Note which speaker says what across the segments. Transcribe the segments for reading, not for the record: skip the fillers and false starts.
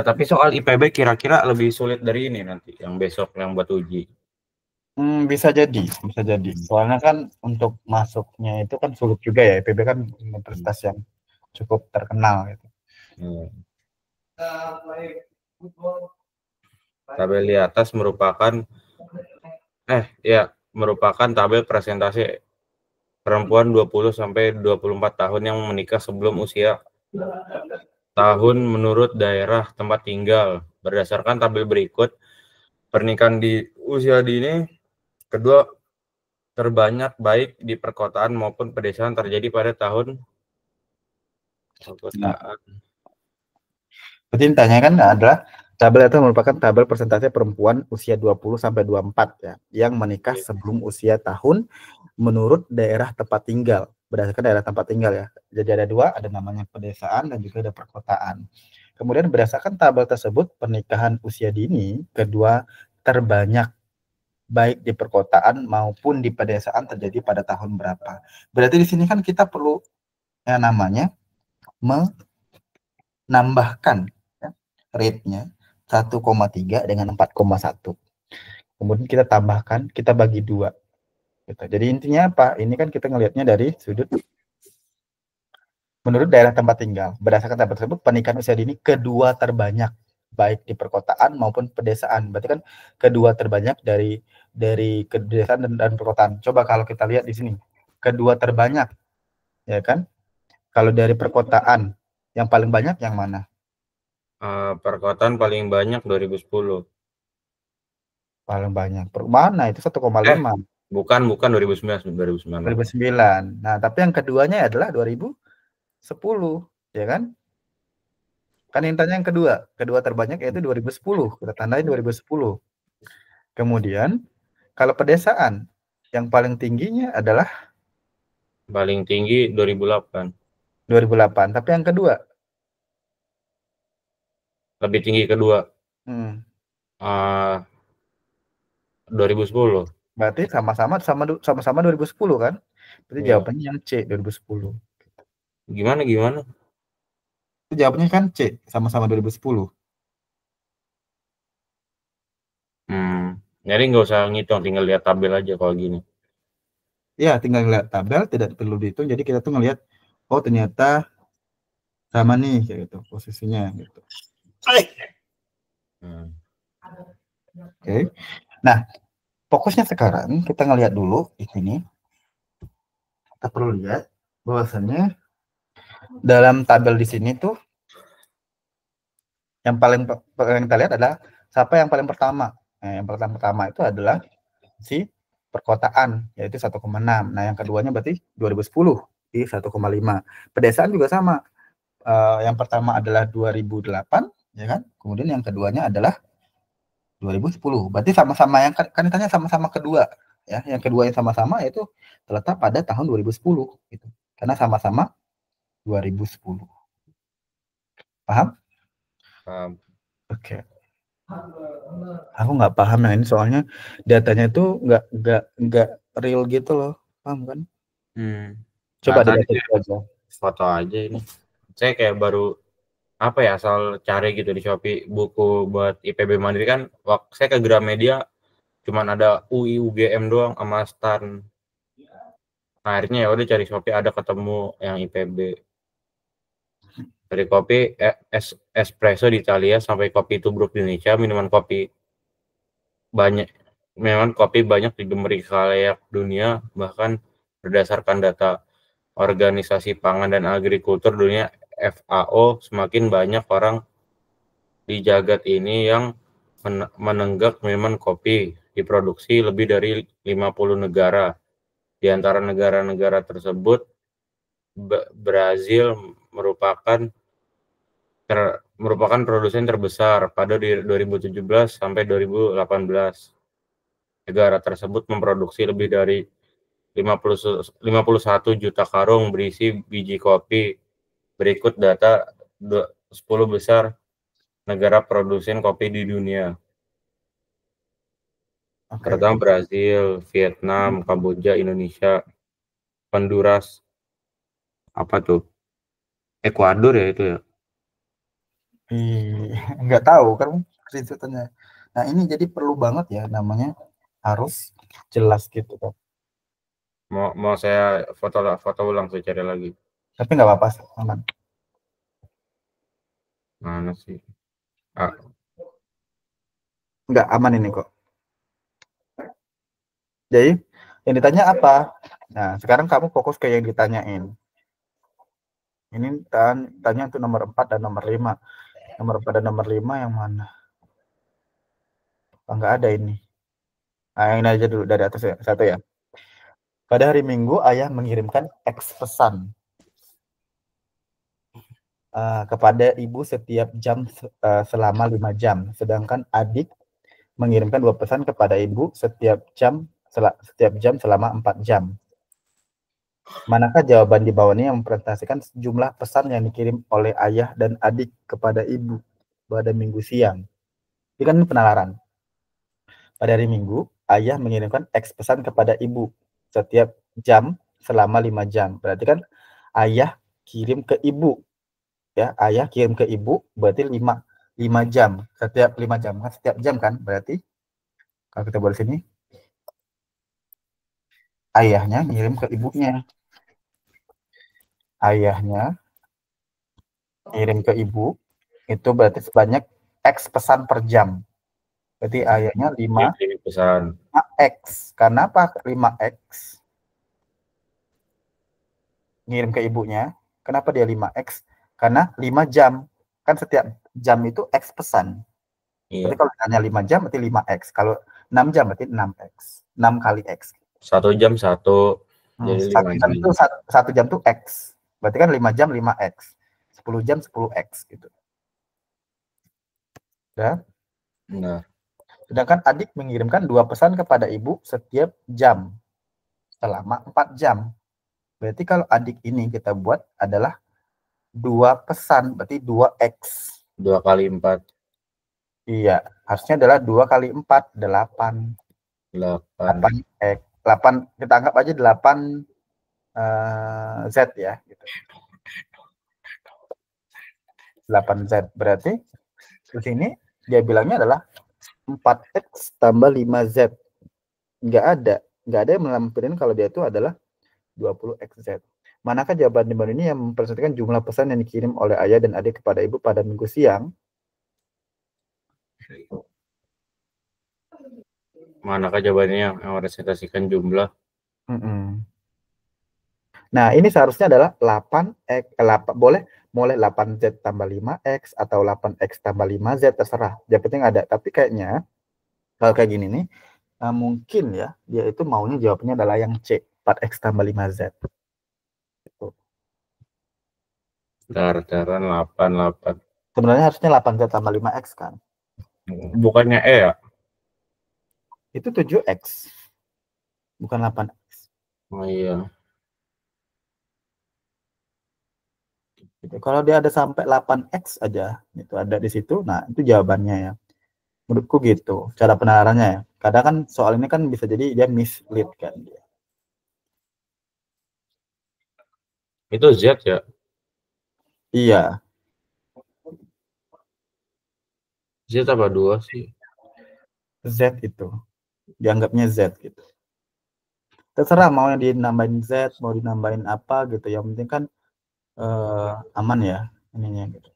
Speaker 1: Nah, tapi soal IPB kira-kira lebih sulit dari ini nanti yang besok yang buat uji.
Speaker 2: Bisa jadi. Soalnya kan untuk masuknya itu kan sulit juga ya. IPB kan universitas yang cukup terkenal gitu.
Speaker 1: Tabel di atas merupakan tabel presentasi perempuan 20 sampai 24 tahun yang menikah sebelum usia tahun menurut daerah tempat tinggal. Berdasarkan tabel berikut, pernikahan di usia dini kedua terbanyak baik di perkotaan maupun pedesaan terjadi pada tahun perkotaan.
Speaker 2: Berarti intinya kan adalah tabel itu merupakan tabel persentase perempuan usia 20 sampai 24 ya, yang menikah sebelum usia tahun menurut daerah tempat tinggal, berdasarkan daerah tempat tinggal ya. Jadi ada dua, ada namanya pedesaan dan juga ada perkotaan. Kemudian berdasarkan tabel tersebut, pernikahan usia dini kedua terbanyak baik di perkotaan maupun di pedesaan terjadi pada tahun berapa. Berarti di sini kan kita perlu yang namanya menambahkan rate-nya 1,3 dengan 4,1. Kemudian kita tambahkan, kita bagi 2. Gitu. Jadi intinya apa? Ini kan kita ngelihatnya dari sudut menurut daerah tempat tinggal. Berdasarkan tabel tersebut, pernikahan usia dini kedua terbanyak baik di perkotaan maupun pedesaan. Berarti kan kedua terbanyak dari pedesaan dan perkotaan. Coba kalau kita lihat di sini, kedua terbanyak, ya kan? Kalau dari perkotaan, yang paling banyak yang mana?
Speaker 1: Perkotaan paling banyak 2010.
Speaker 2: Paling banyak. Mana itu 1,5.
Speaker 1: Bukan 2009.
Speaker 2: Nah, tapi yang keduanya adalah 2010, ya kan? Kan intinya yang kedua terbanyak yaitu 2010. Kita tandain 2010. Kemudian kalau pedesaan yang paling tingginya adalah
Speaker 1: paling tinggi 2008.
Speaker 2: 2008, tapi yang kedua
Speaker 1: lebih tinggi kedua. 2010.
Speaker 2: Berarti sama-sama 2010 kan? Berarti jawabannya yang C 2010.
Speaker 1: Gimana?
Speaker 2: Itu jawabannya kan C, sama-sama 2010.
Speaker 1: Jadi nggak usah ngitung, tinggal lihat tabel aja kalau gini.
Speaker 2: Ya, tinggal lihat tabel, tidak perlu dihitung. Jadi kita tuh ngelihat, oh ternyata sama nih kayak gitu posisinya gitu. Oke. Nah, fokusnya sekarang kita ngelihat dulu di sini. Kita perlu lihat bahwasannya dalam tabel di sini tuh yang paling kita lihat adalah siapa yang paling pertama. Nah, yang pertama itu adalah si perkotaan yaitu 1,6. Nah, yang keduanya berarti 2010 di 1,5. Pedesaan juga sama. Yang pertama adalah 2008 ya kan? Kemudian yang keduanya adalah 2010. Berarti sama-sama yang kan ditanya sama-sama kedua ya. Yang kedua yang sama-sama yaitu terletak pada tahun 2010 gitu. Karena sama-sama 2010. Paham?
Speaker 1: Paham.
Speaker 2: Oke. Aku nggak paham ya ini soalnya datanya itu nggak real gitu loh, paham kan? Coba
Speaker 1: tadi
Speaker 2: aja.
Speaker 1: Foto aja ini. Saya kayak baru asal cari gitu di Shopee buku buat IPB Mandiri kan. Waktu saya ke Gramedia cuman ada UI UGM doang sama STAN. Nah, akhirnya ya udah cari Shopee, ada ketemu yang IPB. Dari kopi espresso di Italia sampai kopi tubruk di Indonesia, minuman kopi banyak digemari khalayak dunia, bahkan berdasarkan data Organisasi Pangan dan Agrikultur Dunia FAO, semakin banyak orang di jagat ini yang menenggak minuman kopi. Diproduksi lebih dari 50 negara. Di antara negara-negara tersebut, Brazil merupakan produsen terbesar pada 2017 sampai 2018. Negara tersebut memproduksi lebih dari 51 juta karung berisi biji kopi. Berikut data 10 besar negara produsen kopi di dunia. Pertama Brazil, Vietnam, Kamboja, Indonesia, Honduras, apa tuh? Ekuador ya itu ya?
Speaker 2: Nggak tahu kan screenshotnya. Nah ini jadi perlu banget ya namanya harus jelas gitu kan.
Speaker 1: Mau saya foto ulang, saya cari lagi.
Speaker 2: Tapi nggak apa-apa, aman.
Speaker 1: Mana sih? Ah,
Speaker 2: Nggak aman ini kok. Jadi yang ditanya apa? Nah sekarang kamu fokus ke yang ditanyain. Ini tanya untuk nomor 4 dan nomor 5. Nomor 4 dan nomor 5 yang mana? Oh, nggak ada ini. Nah, yang ini aja dulu dari atas ya. Satu ya. Pada hari Minggu, ayah mengirimkan X pesan kepada ibu setiap jam selama 5 jam. Sedangkan adik mengirimkan 2 pesan kepada ibu setiap jam selama 4 jam. Manakah jawaban di bawah ini yang mempresentasikan jumlah pesan yang dikirim oleh ayah dan adik kepada ibu pada minggu siang? Ini kan penalaran. Pada hari Minggu, ayah mengirimkan X pesan kepada ibu setiap jam selama 5 jam. Berarti kan ayah kirim ke ibu. Ya, ayah kirim ke ibu berarti 5 jam. Setiap 5 jam kan setiap jam kan? Berarti kalau kita buat sini ayahnya ngirim ke ibunya. Ayahnya kirim ke ibu itu berarti sebanyak X pesan per jam. Berarti ayahnya 5
Speaker 1: dia kirim pesan.
Speaker 2: X. Karena apa 5X? Ngirim ke ibunya. Kenapa dia 5X? Karena 5 jam. Kan setiap jam itu X pesan. Berarti
Speaker 1: Iya.
Speaker 2: kalau hanya 5 jam berarti 5X. Kalau 6 jam berarti 6X. 6 kali X.
Speaker 1: 1 jam 1, jadi
Speaker 2: Satu
Speaker 1: 5
Speaker 2: jam
Speaker 1: jam.
Speaker 2: itu satu jam itu X. Berarti kan 5 jam 5X. 10 jam 10X gitu. Ya.
Speaker 1: Nah,
Speaker 2: Sedangkan adik mengirimkan 2 pesan kepada ibu setiap jam selama 4 jam. Berarti kalau adik ini kita buat adalah 2 pesan, berarti 2X.
Speaker 1: 2 kali 4,
Speaker 2: Iya, harusnya adalah 2 kali 4, 8.
Speaker 1: 8.
Speaker 2: 8X. 8, kita anggap aja 8 Z ya. Gitu. 8Z. Berarti di sini dia bilangnya adalah 4X tambah 5Z. Nggak ada yang melampirkan kalau dia itu adalah 20XZ. Manakah jawaban di bawah ini yang mempresentasikan jumlah pesan yang dikirim oleh ayah dan adik kepada ibu pada minggu siang?
Speaker 1: Manakah jawabannya yang merepresentasikan jumlah?
Speaker 2: Nah, ini seharusnya adalah 8X, 8, boleh 8Z tambah 5X atau 8X tambah 5Z, terserah. Yang penting ada. Tapi kayaknya kalau kayak gini nih, mungkin ya, dia itu maunya jawabnya adalah yang C, 4X tambah 5Z. Gitu.
Speaker 1: Daran 8.
Speaker 2: Sebenarnya harusnya 8Z tambah 5X kan?
Speaker 1: Bukannya E ya?
Speaker 2: Itu 7X, bukan 8X.
Speaker 1: Oh iya.
Speaker 2: Gitu. Kalau dia ada sampai 8X aja, itu ada di situ, nah itu jawabannya ya. Menurutku gitu, cara penalarannya ya. Kadang kan soal ini kan bisa jadi dia mislead kan.
Speaker 1: Itu Z ya?
Speaker 2: Iya,
Speaker 1: Z apa 2 sih?
Speaker 2: Z itu. Dianggapnya Z gitu. Terserah mau yang dinambahin Z, mau dinambahin apa gitu. Yang penting kan aman ya ininya gitu.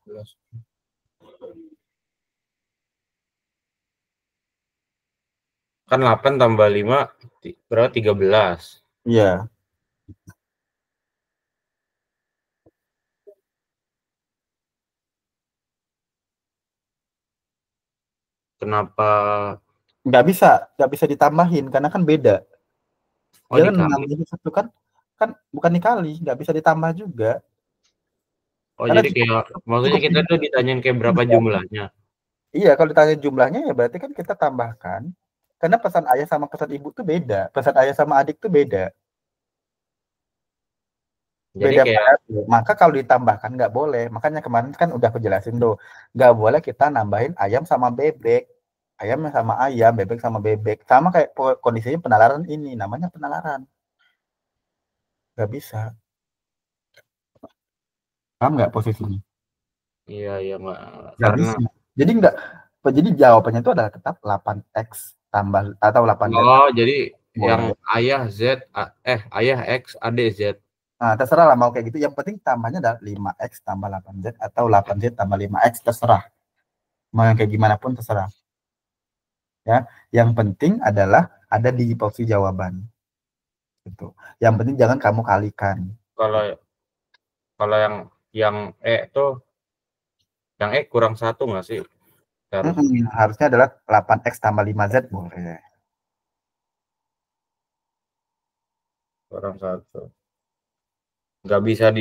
Speaker 1: Kan 8 tambah 5 berapa? 13.
Speaker 2: Iya,
Speaker 1: Kenapa?
Speaker 2: nggak bisa ditambahin karena kan beda.
Speaker 1: Oh,
Speaker 2: Dia kan
Speaker 1: dikali.
Speaker 2: menambahin satu kan, kan bukan dikali, nggak bisa ditambah juga.
Speaker 1: Oh,
Speaker 2: Karena
Speaker 1: jadi kayak maksudnya
Speaker 2: cukup
Speaker 1: kita tuh ditanyain kayak berapa
Speaker 2: tiga.
Speaker 1: jumlahnya.
Speaker 2: Iya, kalau ditanya jumlahnya ya berarti kan kita tambahkan. Karena pesan ayah sama pesan ibu tuh beda. Pesan ayah sama adik tuh beda.
Speaker 1: Jadi
Speaker 2: Beda
Speaker 1: kayak
Speaker 2: pada maka kalau ditambahkan nggak boleh. Makanya kemarin kan udah aku jelasin tuh, nggak boleh kita nambahin ayam sama bebek, ayam sama ayam, bebek sama bebek, sama kayak kondisinya penalaran ini, namanya penalaran, nggak bisa. Paham nggak posisinya?
Speaker 1: Iya, iya, nggak,
Speaker 2: Nggak
Speaker 1: karena
Speaker 2: bisa. Jadi jawabannya itu adalah tetap 8x tambah atau 8z
Speaker 1: jadi yang
Speaker 2: boleh.
Speaker 1: ayah Z, ayah X, adik Z.
Speaker 2: Nah, terserah lah mau kayak gitu. Yang penting tambahnya adalah 5x tambah 8z atau 8z tambah 5x, terserah. Mau yang kayak gimana pun terserah. Ya, yang penting adalah ada di posisi jawaban. Gitu. Yang penting jangan kamu kalikan.
Speaker 1: Kalau kalau yang tuh, yang kurang satu nggak sih? Harus
Speaker 2: Harusnya adalah 8x tambah 5z boleh.
Speaker 1: kurang satu. Nggak bisa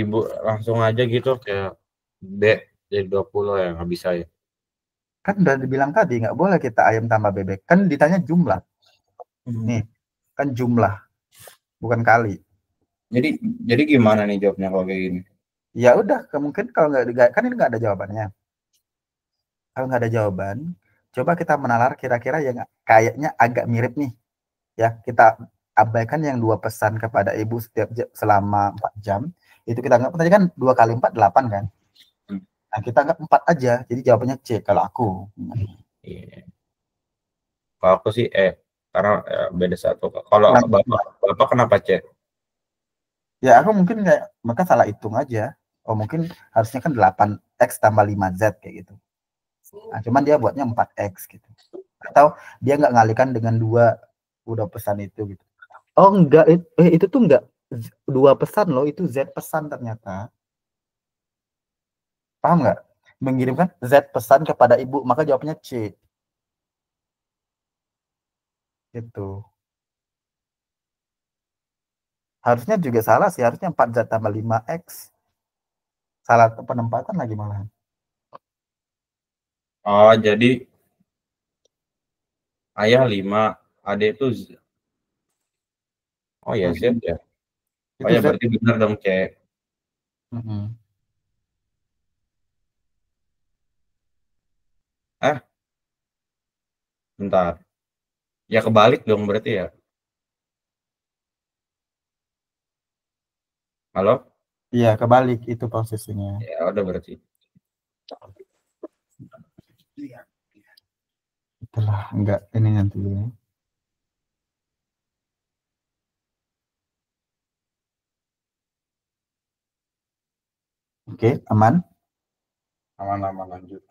Speaker 1: langsung aja gitu kayak B jadi 20 ya, nggak bisa ya.
Speaker 2: Kan udah dibilang tadi nggak boleh kita ayam tambah bebek. Kan ditanya jumlah. Nih, kan jumlah, bukan kali.
Speaker 1: Jadi jadi gimana nih jawabnya kalau kayak gini?
Speaker 2: Ya udah, kemungkinan kalau nggak, kan ini nggak ada jawabannya. Kalau nggak ada jawaban, coba kita menalar kira-kira yang kayaknya agak mirip nih. Ya, kita abaikan yang 2 pesan kepada ibu setiap selama 4 jam. Itu kita anggap tadi kan 2 kali 4 8 kan.
Speaker 1: Hmm,
Speaker 2: Nah, kita anggap 4 aja. Jadi jawabannya C kalau aku.
Speaker 1: iya. Kalau aku sih karena beda satu. Kalau
Speaker 2: Kurang
Speaker 1: bapak bapak kenapa C?
Speaker 2: Ya, aku mungkin kayak maka salah hitung aja. Oh, mungkin harusnya kan 8x tambah 5z kayak gitu. Nah, cuman dia buatnya 4x gitu. Atau dia nggak ngalikan dengan udah pesan itu gitu. Oh, enggak, itu tuh enggak 2 pesan loh, itu Z pesan ternyata. Paham nggak? Mengirimkan Z pesan kepada ibu, maka jawabnya C. Gitu. Harusnya juga salah sih, harusnya 4Z tambah 5x. Salah penempatan lagi malah.
Speaker 1: Oh, jadi ayah 5, adik itu oh ya Z ya. Oh
Speaker 2: Itu
Speaker 1: ya
Speaker 2: Z.
Speaker 1: berarti benar dong C.
Speaker 2: Mm-mm.
Speaker 1: Eh, bentar. Ya kebalik dong berarti ya. Halo?
Speaker 2: Iya, kebalik itu posisinya.
Speaker 1: Ya udah berarti.
Speaker 2: Iya. Itulah, enggak ini nanti. Oke, aman.
Speaker 1: Aman-aman lanjut.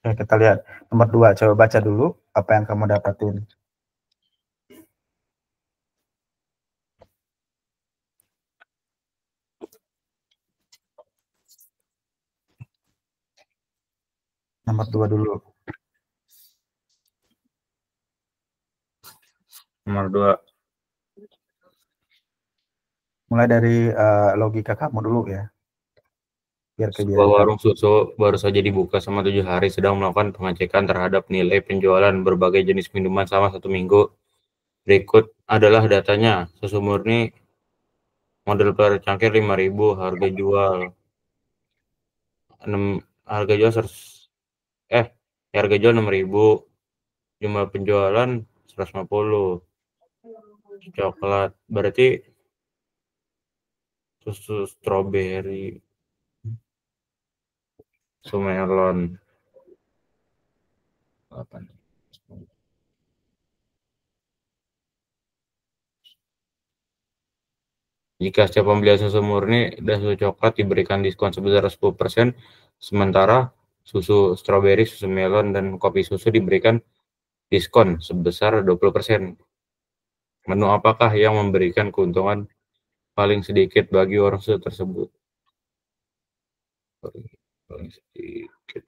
Speaker 2: Oke, kita lihat. Nomor 2, coba baca dulu apa yang kamu dapatin. Nomor 2 dulu.
Speaker 1: Nomor 2.
Speaker 2: Mulai dari logika kamu dulu ya.
Speaker 1: Sebuah
Speaker 2: Biar
Speaker 1: warung susu baru saja dibuka selama 7 hari sedang melakukan pengecekan terhadap nilai penjualan berbagai jenis minuman selama 1 minggu. Berikut adalah datanya. Susu murni model per cangkir 5.000, enam harga jual 100, harga jual 6.000, jumlah penjualan 150. Coklat berarti susu stroberi, susu melon. Apa nih? Jika setiap pembelian susu murni dan susu coklat diberikan diskon sebesar 10%, sementara susu stroberi, susu melon, dan kopi susu diberikan diskon sebesar 20%. Menu apakah yang memberikan keuntungan paling sedikit bagi orang susu tersebut? Paling sedikit.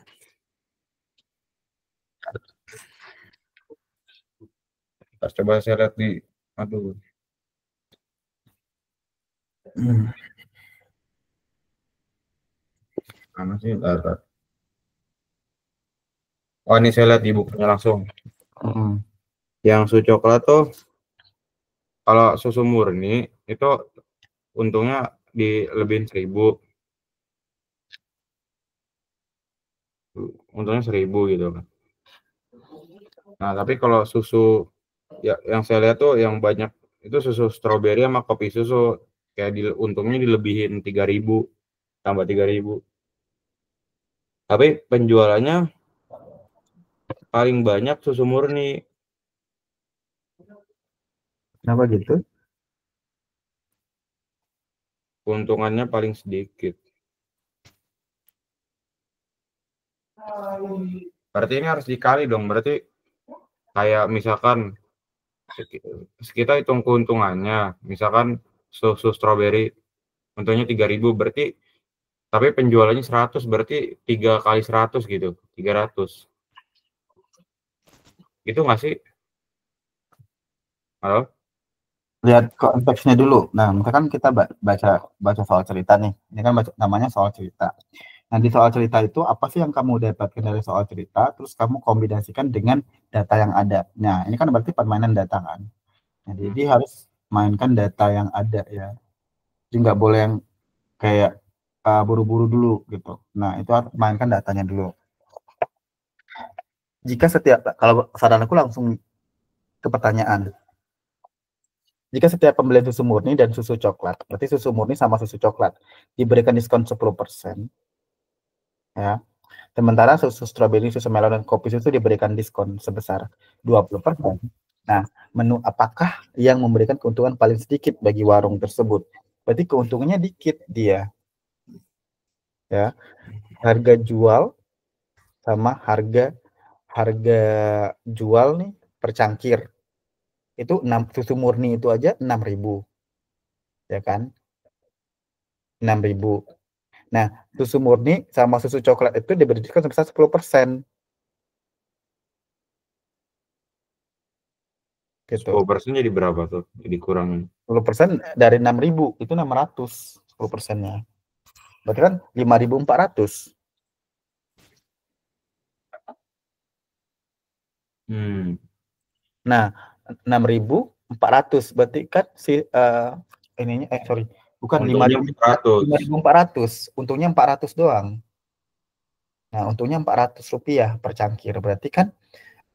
Speaker 1: Coba saya lihat di, aduh, mana sih? Oh, ini saya lihat di bukunya langsung. Yang susu coklat tuh, kalau susu murni itu untungnya di lebihin 1.000. Untungnya 1.000 gitu kan. Nah, tapi kalau susu ya yang saya lihat tuh yang banyak itu susu stroberi sama kopi susu kayak untungnya dilebihin 3.000 tambah 3.000. Tapi penjualannya paling banyak susu murni.
Speaker 2: Kenapa gitu?
Speaker 1: Keuntungannya paling sedikit. Berarti ini harus dikali dong. Berarti kayak misalkan kita hitung keuntungannya. Misalkan susu stroberi untungnya 3.000 berarti tapi penjualannya 100 berarti 3 kali 100 gitu. 300. Gitu nggak sih? Halo?
Speaker 2: Lihat konteksnya dulu. Nah, misalkan kita baca soal cerita nih. Ini kan namanya soal cerita. Nah, di soal cerita itu apa sih yang kamu dapatkan dari soal cerita, terus kamu kombinasikan dengan data yang ada. Nah, ini kan berarti permainan data kan. Nah, jadi harus mainkan data yang ada ya. Jadi nggak boleh yang kayak buru-buru dulu gitu. Nah, itu harus mainkan datanya dulu. Kalau saran aku langsung ke pertanyaan. Jika setiap pembelian susu murni dan susu coklat, berarti susu murni sama susu coklat, diberikan diskon 10%, ya. Sementara susu stroberi, susu melon, dan kopi susu diberikan diskon sebesar 20%. Nah, menu apakah yang memberikan keuntungan paling sedikit bagi warung tersebut? Berarti keuntungannya dikit dia. Ya. Harga jual sama harga jual nih per cangkir. Itu susu murni itu aja 6.000. Ya kan? 6.000. Nah, susu murni sama susu coklat itu diberi diskon sebesar 10%. Gitu.
Speaker 1: 10% jadi berapa tuh? Jadi kurangin.
Speaker 2: 10% dari 6.000 itu 600 10%-nya. Berarti kan 5.400. Nah, 6.400 berarti kan ininya sorry, bukan 5.400. Untungnya 400 doang. Nah, untungnya Rp400 per cangkir. Berarti kan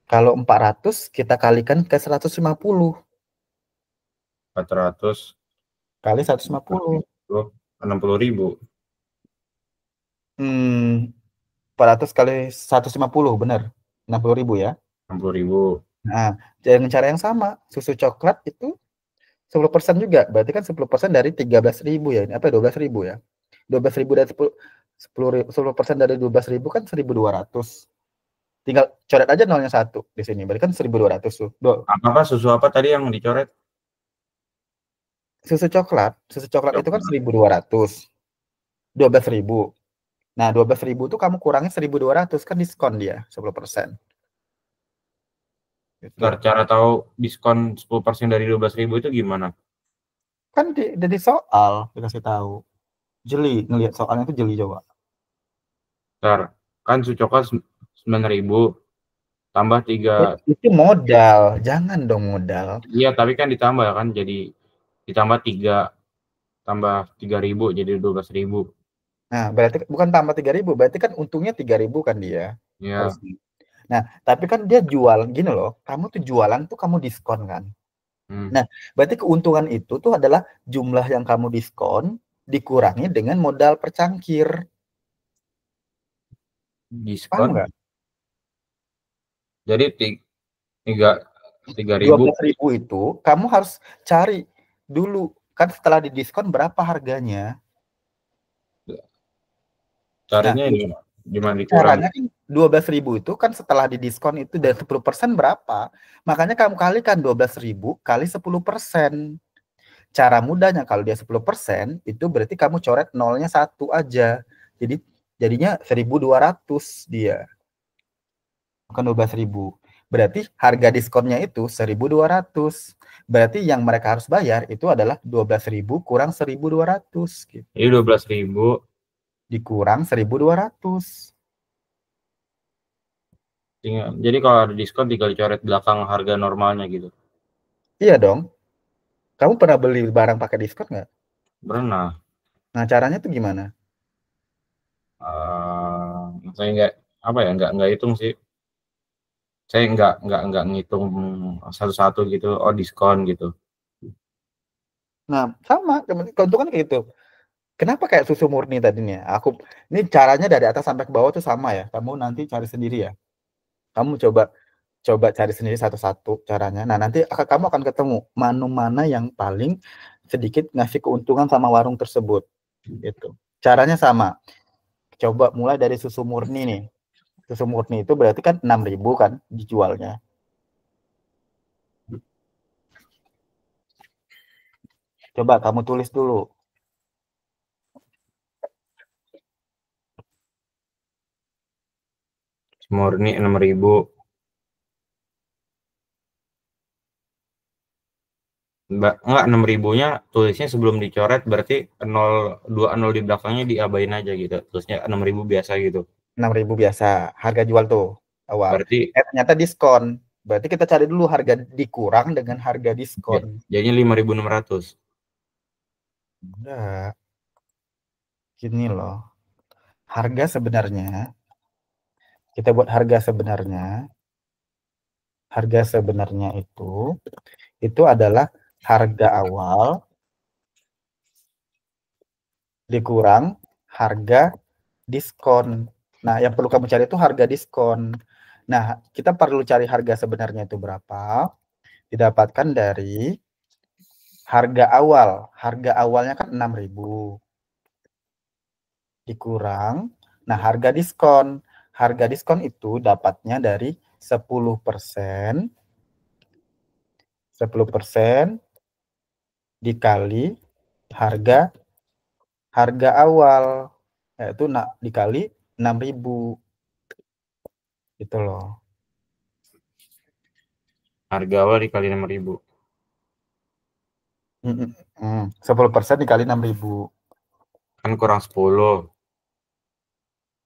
Speaker 2: kalau 400 kita kalikan ke 150.
Speaker 1: 400
Speaker 2: kali 150.
Speaker 1: 60.000.
Speaker 2: 400 kali 150, benar. 60.000 ya.
Speaker 1: 60.000.
Speaker 2: Nah, dengan cara yang sama, susu coklat itu 10% juga. Berarti kan 10% dari 13.000 ya. Ini apa 12.000 ya? 12.000 dari 10% dari 12.000 kan 1.200. Tinggal coret aja nolnya 1 di sini. Berarti kan 1.200 tuh.
Speaker 1: Apa susu apa tadi yang dicoret?
Speaker 2: Susu coklat itu kan 1.200. 12.000. Nah, 12.000 tuh kamu kurangin 1.200 kan diskon dia 10%. Gitu.
Speaker 1: Cara tahu diskon 10% dari 12.000 itu gimana?
Speaker 2: Kan dari soal dikasih tahu. Jeli, ngelihat soalnya itu jeli coba.
Speaker 1: Kan susu coklat 9.000 tambah 3.
Speaker 2: Itu modal, jangan dong modal.
Speaker 1: Iya, tapi kan ditambah kan jadi ditambah 3 tambah 3.000 jadi 12.000.
Speaker 2: Nah, berarti bukan tambah 3.000, berarti kan untungnya 3.000 kan dia.
Speaker 1: Iya.
Speaker 2: Harusnya. Nah, tapi kan dia jual gini loh, kamu tuh jualan tuh kamu diskon kan. Nah, berarti keuntungan itu tuh adalah jumlah yang kamu diskon dikurangi dengan modal per cangkir.
Speaker 1: Diskon.
Speaker 2: Paham nggak?
Speaker 1: Jadi 3.000
Speaker 2: itu kamu harus cari dulu kan setelah didiskon berapa harganya.
Speaker 1: Carinya ini gimana
Speaker 2: Caranya
Speaker 1: dikurangi?
Speaker 2: kan 12.000 itu kan setelah didiskon itu dari 10% berapa? Makanya kamu kalikan 12.000 kali 10%. Cara mudahnya kalau dia 10% itu berarti kamu coret nolnya 1 aja. Jadi jadinya 1.200 dia. Bukan 12.000. Berarti harga diskonnya itu 1.200. Berarti yang mereka harus bayar itu adalah 12.000 kurang 1.200 gitu.
Speaker 1: Jadi 12.000
Speaker 2: dikurang 1.200.
Speaker 1: Jadi kalau ada diskon tinggal coret belakang harga normalnya gitu.
Speaker 2: Iya dong. Kamu pernah beli barang pakai diskon nggak?
Speaker 1: Pernah.
Speaker 2: Nah, caranya tuh gimana?
Speaker 1: Saya nggak hitung sih. Saya nggak ngitung satu-satu gitu. Oh, diskon gitu.
Speaker 2: Nah, sama keuntungan kayak gitu. Kenapa kayak susu murni tadi nih? Ini caranya dari atas sampai ke bawah tuh sama ya. Kamu nanti cari sendiri ya. Kamu coba coba cari sendiri satu-satu caranya. Nah, nanti kamu akan ketemu mana yang paling sedikit ngasih keuntungan sama warung tersebut. Gitu. Caranya sama. Coba mulai dari susu murni nih. Susu murni itu berarti kan 6.000 kan dijualnya. Coba kamu tulis dulu.
Speaker 1: Murni 6.000. Enggak, 6.000-nya tulisnya sebelum dicoret, berarti 20 di belakangnya diabain aja gitu. Terusnya 6.000 biasa gitu.
Speaker 2: 6.000 biasa harga jual tuh awal.
Speaker 1: Berarti
Speaker 2: Ternyata diskon. Berarti kita cari dulu harga dikurang dengan harga diskon.
Speaker 1: jadinya 5.600.
Speaker 2: Enggak, gini loh. Harga sebenarnya, kita buat harga sebenarnya itu adalah harga awal dikurang harga diskon. Nah, yang perlu kamu cari itu harga diskon. Nah, kita perlu cari harga sebenarnya itu berapa? Didapatkan dari harga awal. Harga awalnya kan 6.000 dikurang. Nah, harga diskon. Harga diskon itu dapatnya dari 10%. 10% dikali harga harga awal, yaitu dikali 6.000 gitu loh.
Speaker 1: Harga awal dikali 6.000.
Speaker 2: 10% dikali 6.000.
Speaker 1: Kan kurang 10.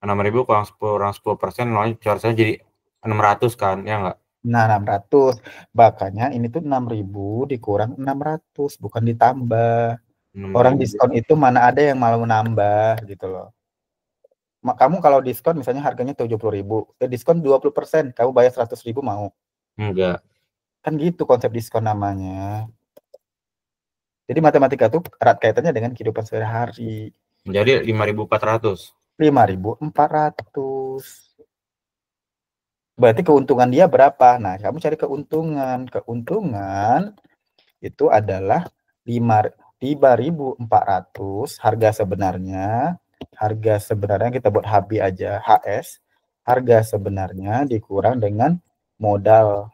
Speaker 1: 6.000 kurang 10%, saya jadi 600 kan, ya enggak?
Speaker 2: Nah, 600. Makanya ini tuh 6.000 dikurang 600, bukan ditambah. Orang
Speaker 1: 6.000.
Speaker 2: diskon itu mana ada yang mau nambah gitu loh. Kamu kalau diskon misalnya harganya 70.000, diskon 20%, kamu bayar 100.000 mau?
Speaker 1: Enggak.
Speaker 2: Kan gitu konsep diskon namanya. Jadi matematika tuh erat kaitannya dengan kehidupan sehari-hari.
Speaker 1: Jadi 5.400.
Speaker 2: 5.400. Berarti keuntungan dia berapa? Nah, kamu cari keuntungan. Keuntungan itu adalah 5.400 harga sebenarnya. Harga sebenarnya kita buat HB aja, HS. Harga sebenarnya dikurang dengan modal.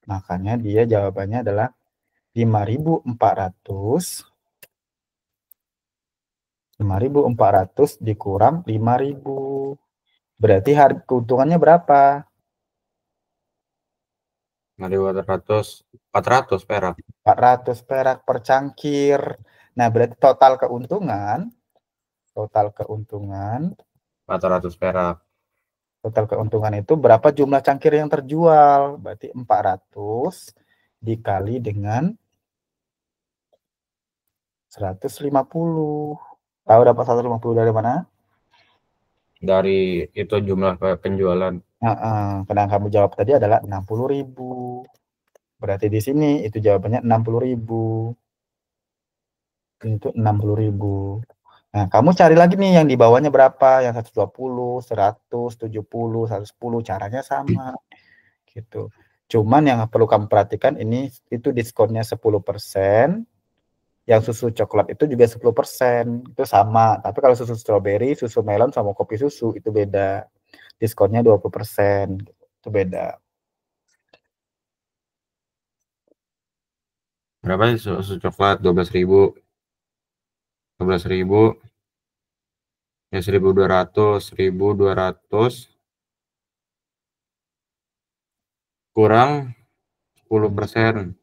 Speaker 2: Makanya dia jawabannya adalah 5.400. 5.400 dikurang 5.000. Berarti harga keuntungannya berapa?
Speaker 1: 5.400. 400 perak.
Speaker 2: 400 perak per cangkir. Nah, berarti total keuntungan
Speaker 1: 400 perak.
Speaker 2: total keuntungan itu berapa jumlah cangkir yang terjual? Berarti 400 dikali dengan 150. Tahu dapat 150 dari mana?
Speaker 1: Dari itu jumlah penjualan.
Speaker 2: Karena yang kamu jawab tadi adalah 60.000. Berarti di sini itu jawabannya 60.000. Itu 60.000. Nah, kamu cari lagi nih yang di bawahnya berapa, yang 120, 100, 70, 110, caranya sama gitu. Cuman yang perlu kamu perhatikan ini itu diskonnya 10%, yang susu coklat itu juga 10%, itu sama. Tapi kalau susu stroberi, susu melon sama kopi susu itu beda. Diskonnya 20%, itu beda.
Speaker 1: Berapa sih susu coklat? 12.000. 12.000 ya 1.200. 1.200 kurang 10%.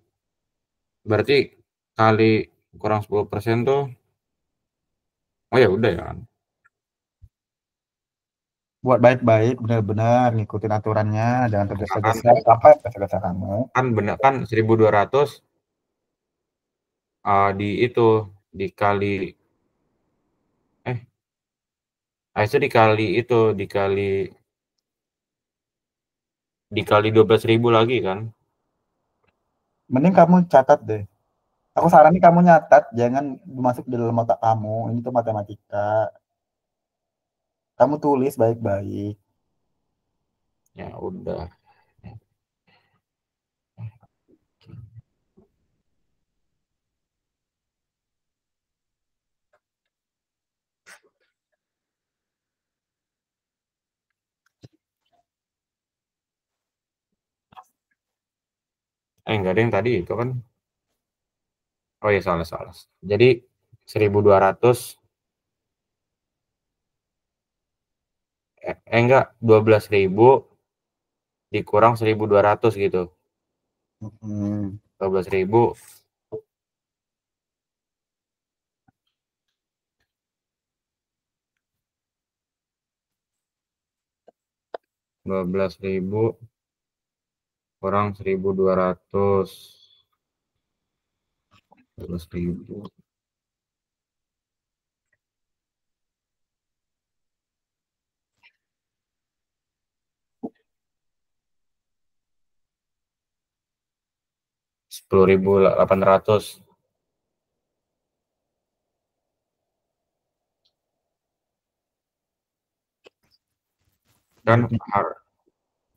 Speaker 1: Berarti kali kurang 10% tuh, oh ya udah ya kan.
Speaker 2: Buat baik-baik, benar-benar ngikutin aturannya, jangan
Speaker 1: Kan
Speaker 2: tergesa-gesa, apa tergesa-gesa kamu.
Speaker 1: kan bener kan 1.200 di itu dikali eh itu dikali 12.000 lagi kan.
Speaker 2: Mending kamu catat deh. Aku saranin kamu nyatat, jangan masuk di dalam otak kamu. Ini tuh matematika. Kamu tulis baik-baik.
Speaker 1: Ya udah. Enggak ada yang tadi itu kan. Oh ya salah. Jadi 1.200 enggak 12.000 dikurang 1.200 gitu. 12.000 12.000 kurang 1.200 12.000 10.800 kan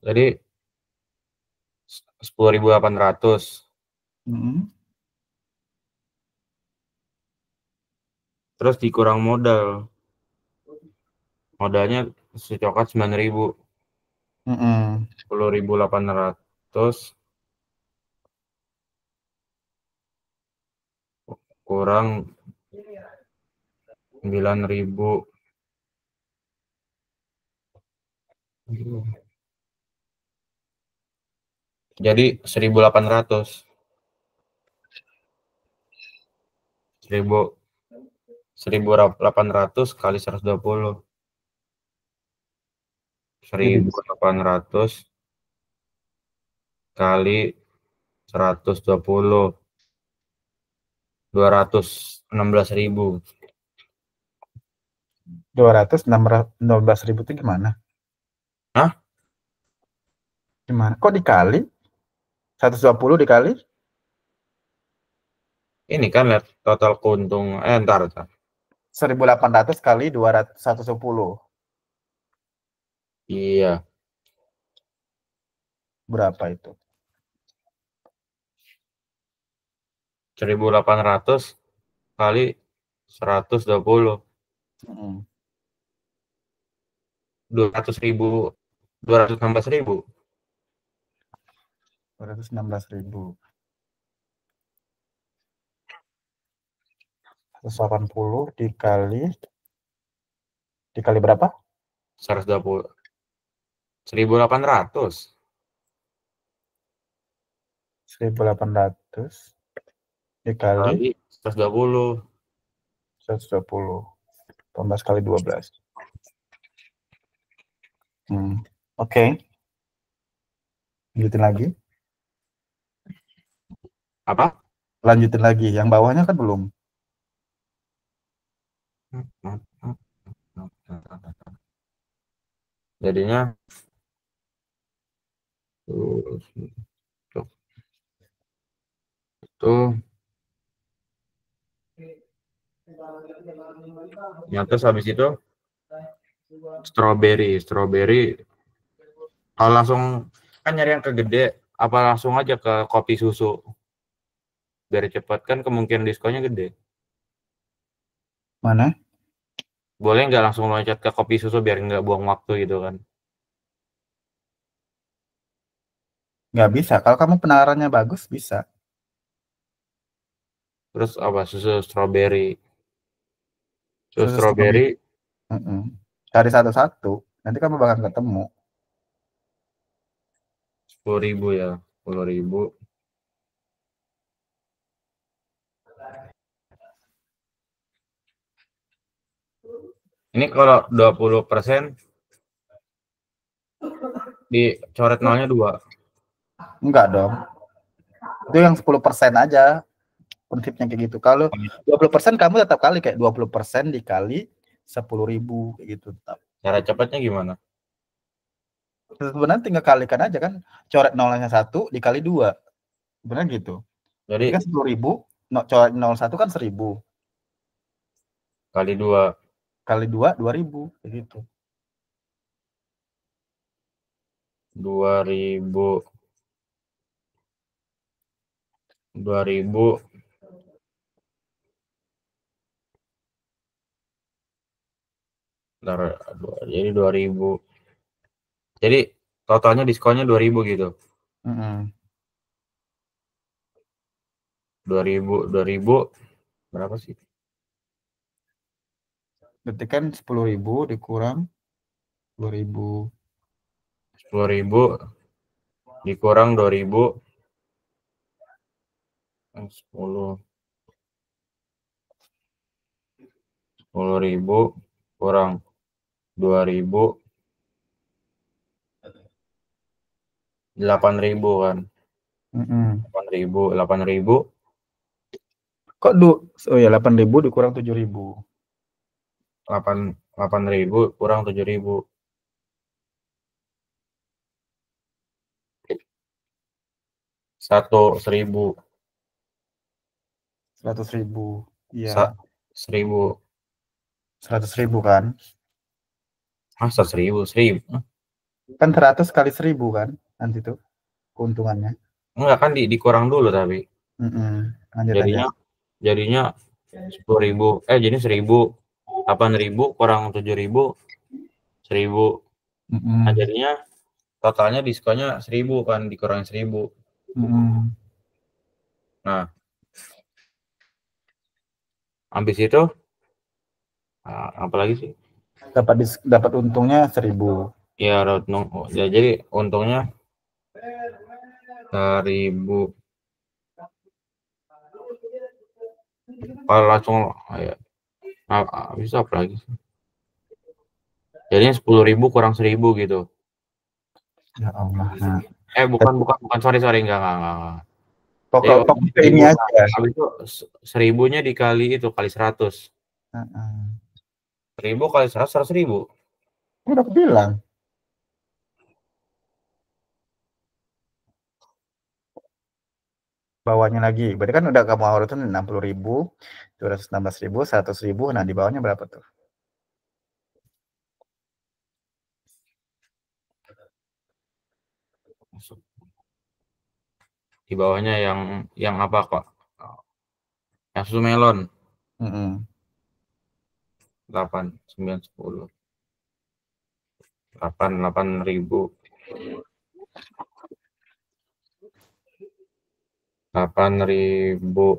Speaker 1: jadi 10.800 terus dikurang modalnya secoklat 9.000 10.800 kurang 9.000 jadi 1.800 kali 120 1.800 kali 120 216.000
Speaker 2: 216.000 itu gimana?
Speaker 1: Hah?
Speaker 2: Gimana? Kok dikali? 120 dikali?
Speaker 1: Ini kan lihat total keuntungan. Ntar.
Speaker 2: 1.800 kali 110.
Speaker 1: Iya.
Speaker 2: Berapa itu?
Speaker 1: 1.800 kali 120 200.000 216.000
Speaker 2: 216.000. 180 dikali berapa?
Speaker 1: 120 1.800
Speaker 2: 1.800 dikali
Speaker 1: kali 120
Speaker 2: 120. 18 kali 12. Oke. Lanjutin lagi.
Speaker 1: apa?
Speaker 2: Lanjutin lagi. Yang bawahnya kan belum.
Speaker 1: Jadinya itu ya, terus habis itu strawberry kalau langsung kan nyari yang kegede apa langsung aja ke kopi susu biar cepat kan kemungkinan diskonnya gede.
Speaker 2: Mana?
Speaker 1: Boleh nggak langsung loncat ke kopi susu biar nggak buang waktu gitu kan?
Speaker 2: Nggak bisa. Kalau kamu penawarannya bagus, bisa.
Speaker 1: Terus apa susu strawberry
Speaker 2: Susu strawberry.
Speaker 1: strawberry
Speaker 2: Cari satu-satu. Nanti kamu bakal ketemu.
Speaker 1: 10.000 ya 10.000 ini kalau 20% dicoret nolnya 2.
Speaker 2: Enggak dong. Itu yang 10% aja. Prinsipnya kayak gitu. Kalau 20% kamu tetap kali kayak 20% dikali 10.000 kayak gitu tetap.
Speaker 1: Cara cepatnya gimana?
Speaker 2: Sebenarnya tinggal kalikan aja kan. Coret nolnya 1 dikali 2. Sebenarnya gitu.
Speaker 1: Jadi
Speaker 2: kan 10.000 coret 01 kan 1000.
Speaker 1: Kali 2.
Speaker 2: Kali 2, 2000. Begitu.
Speaker 1: 2000. 2000. Bentar, jadi 2000. Jadi totalnya diskonnya 2000 gitu. 2000 berapa sih?
Speaker 2: Berarti kan 10.000 dikurang 2000.
Speaker 1: 10.000 dikurang 2000. 10.000 kurang 2000. 8.000 kan. 8.000.
Speaker 2: Kok oh ya 8.000 dikurang 7.000.
Speaker 1: 8.000 kurang 7.000. 1.000.
Speaker 2: 100.000. Iya.
Speaker 1: 1.000.
Speaker 2: 100.000 kan?
Speaker 1: Masa 1.000? 1.000?
Speaker 2: Kan 100 kali 1.000 kan? Nanti tuh keuntungannya.
Speaker 1: Enggak kan dikurang dulu tapi.
Speaker 2: Lanjut aja.
Speaker 1: Jadinya 10.000. Jadi 1.000. 8.000 kurang 7.000. 1.000. Nah, jadinya totalnya diskonnya 1.000 kan, dikurangin 1.000. Nah, habis itu apa lagi sih?
Speaker 2: Dapat untungnya 1.000.
Speaker 1: Ya, jadi untungnya 1.000. Kalau langsung ya, bisa apa lagi sih? Jadinya 10.000 kurang 1.000 gitu.
Speaker 2: Ya Allah. Nah.
Speaker 1: Bukan, sorry, enggak.
Speaker 2: Pokoknya ini aja.
Speaker 1: Habis itu 1.000-nya dikali itu, kali 100. 1.000 kali 100, 100.000.
Speaker 2: Udah bilang. Bawahnya lagi. Berarti kan udah kamu urutin 60.000, 216.000, 100.000. Nah, di bawahnya berapa tuh?
Speaker 1: Di bawahnya yang apa kok? Yang susu melon. 8, 9, 10. 8.000. 8.000.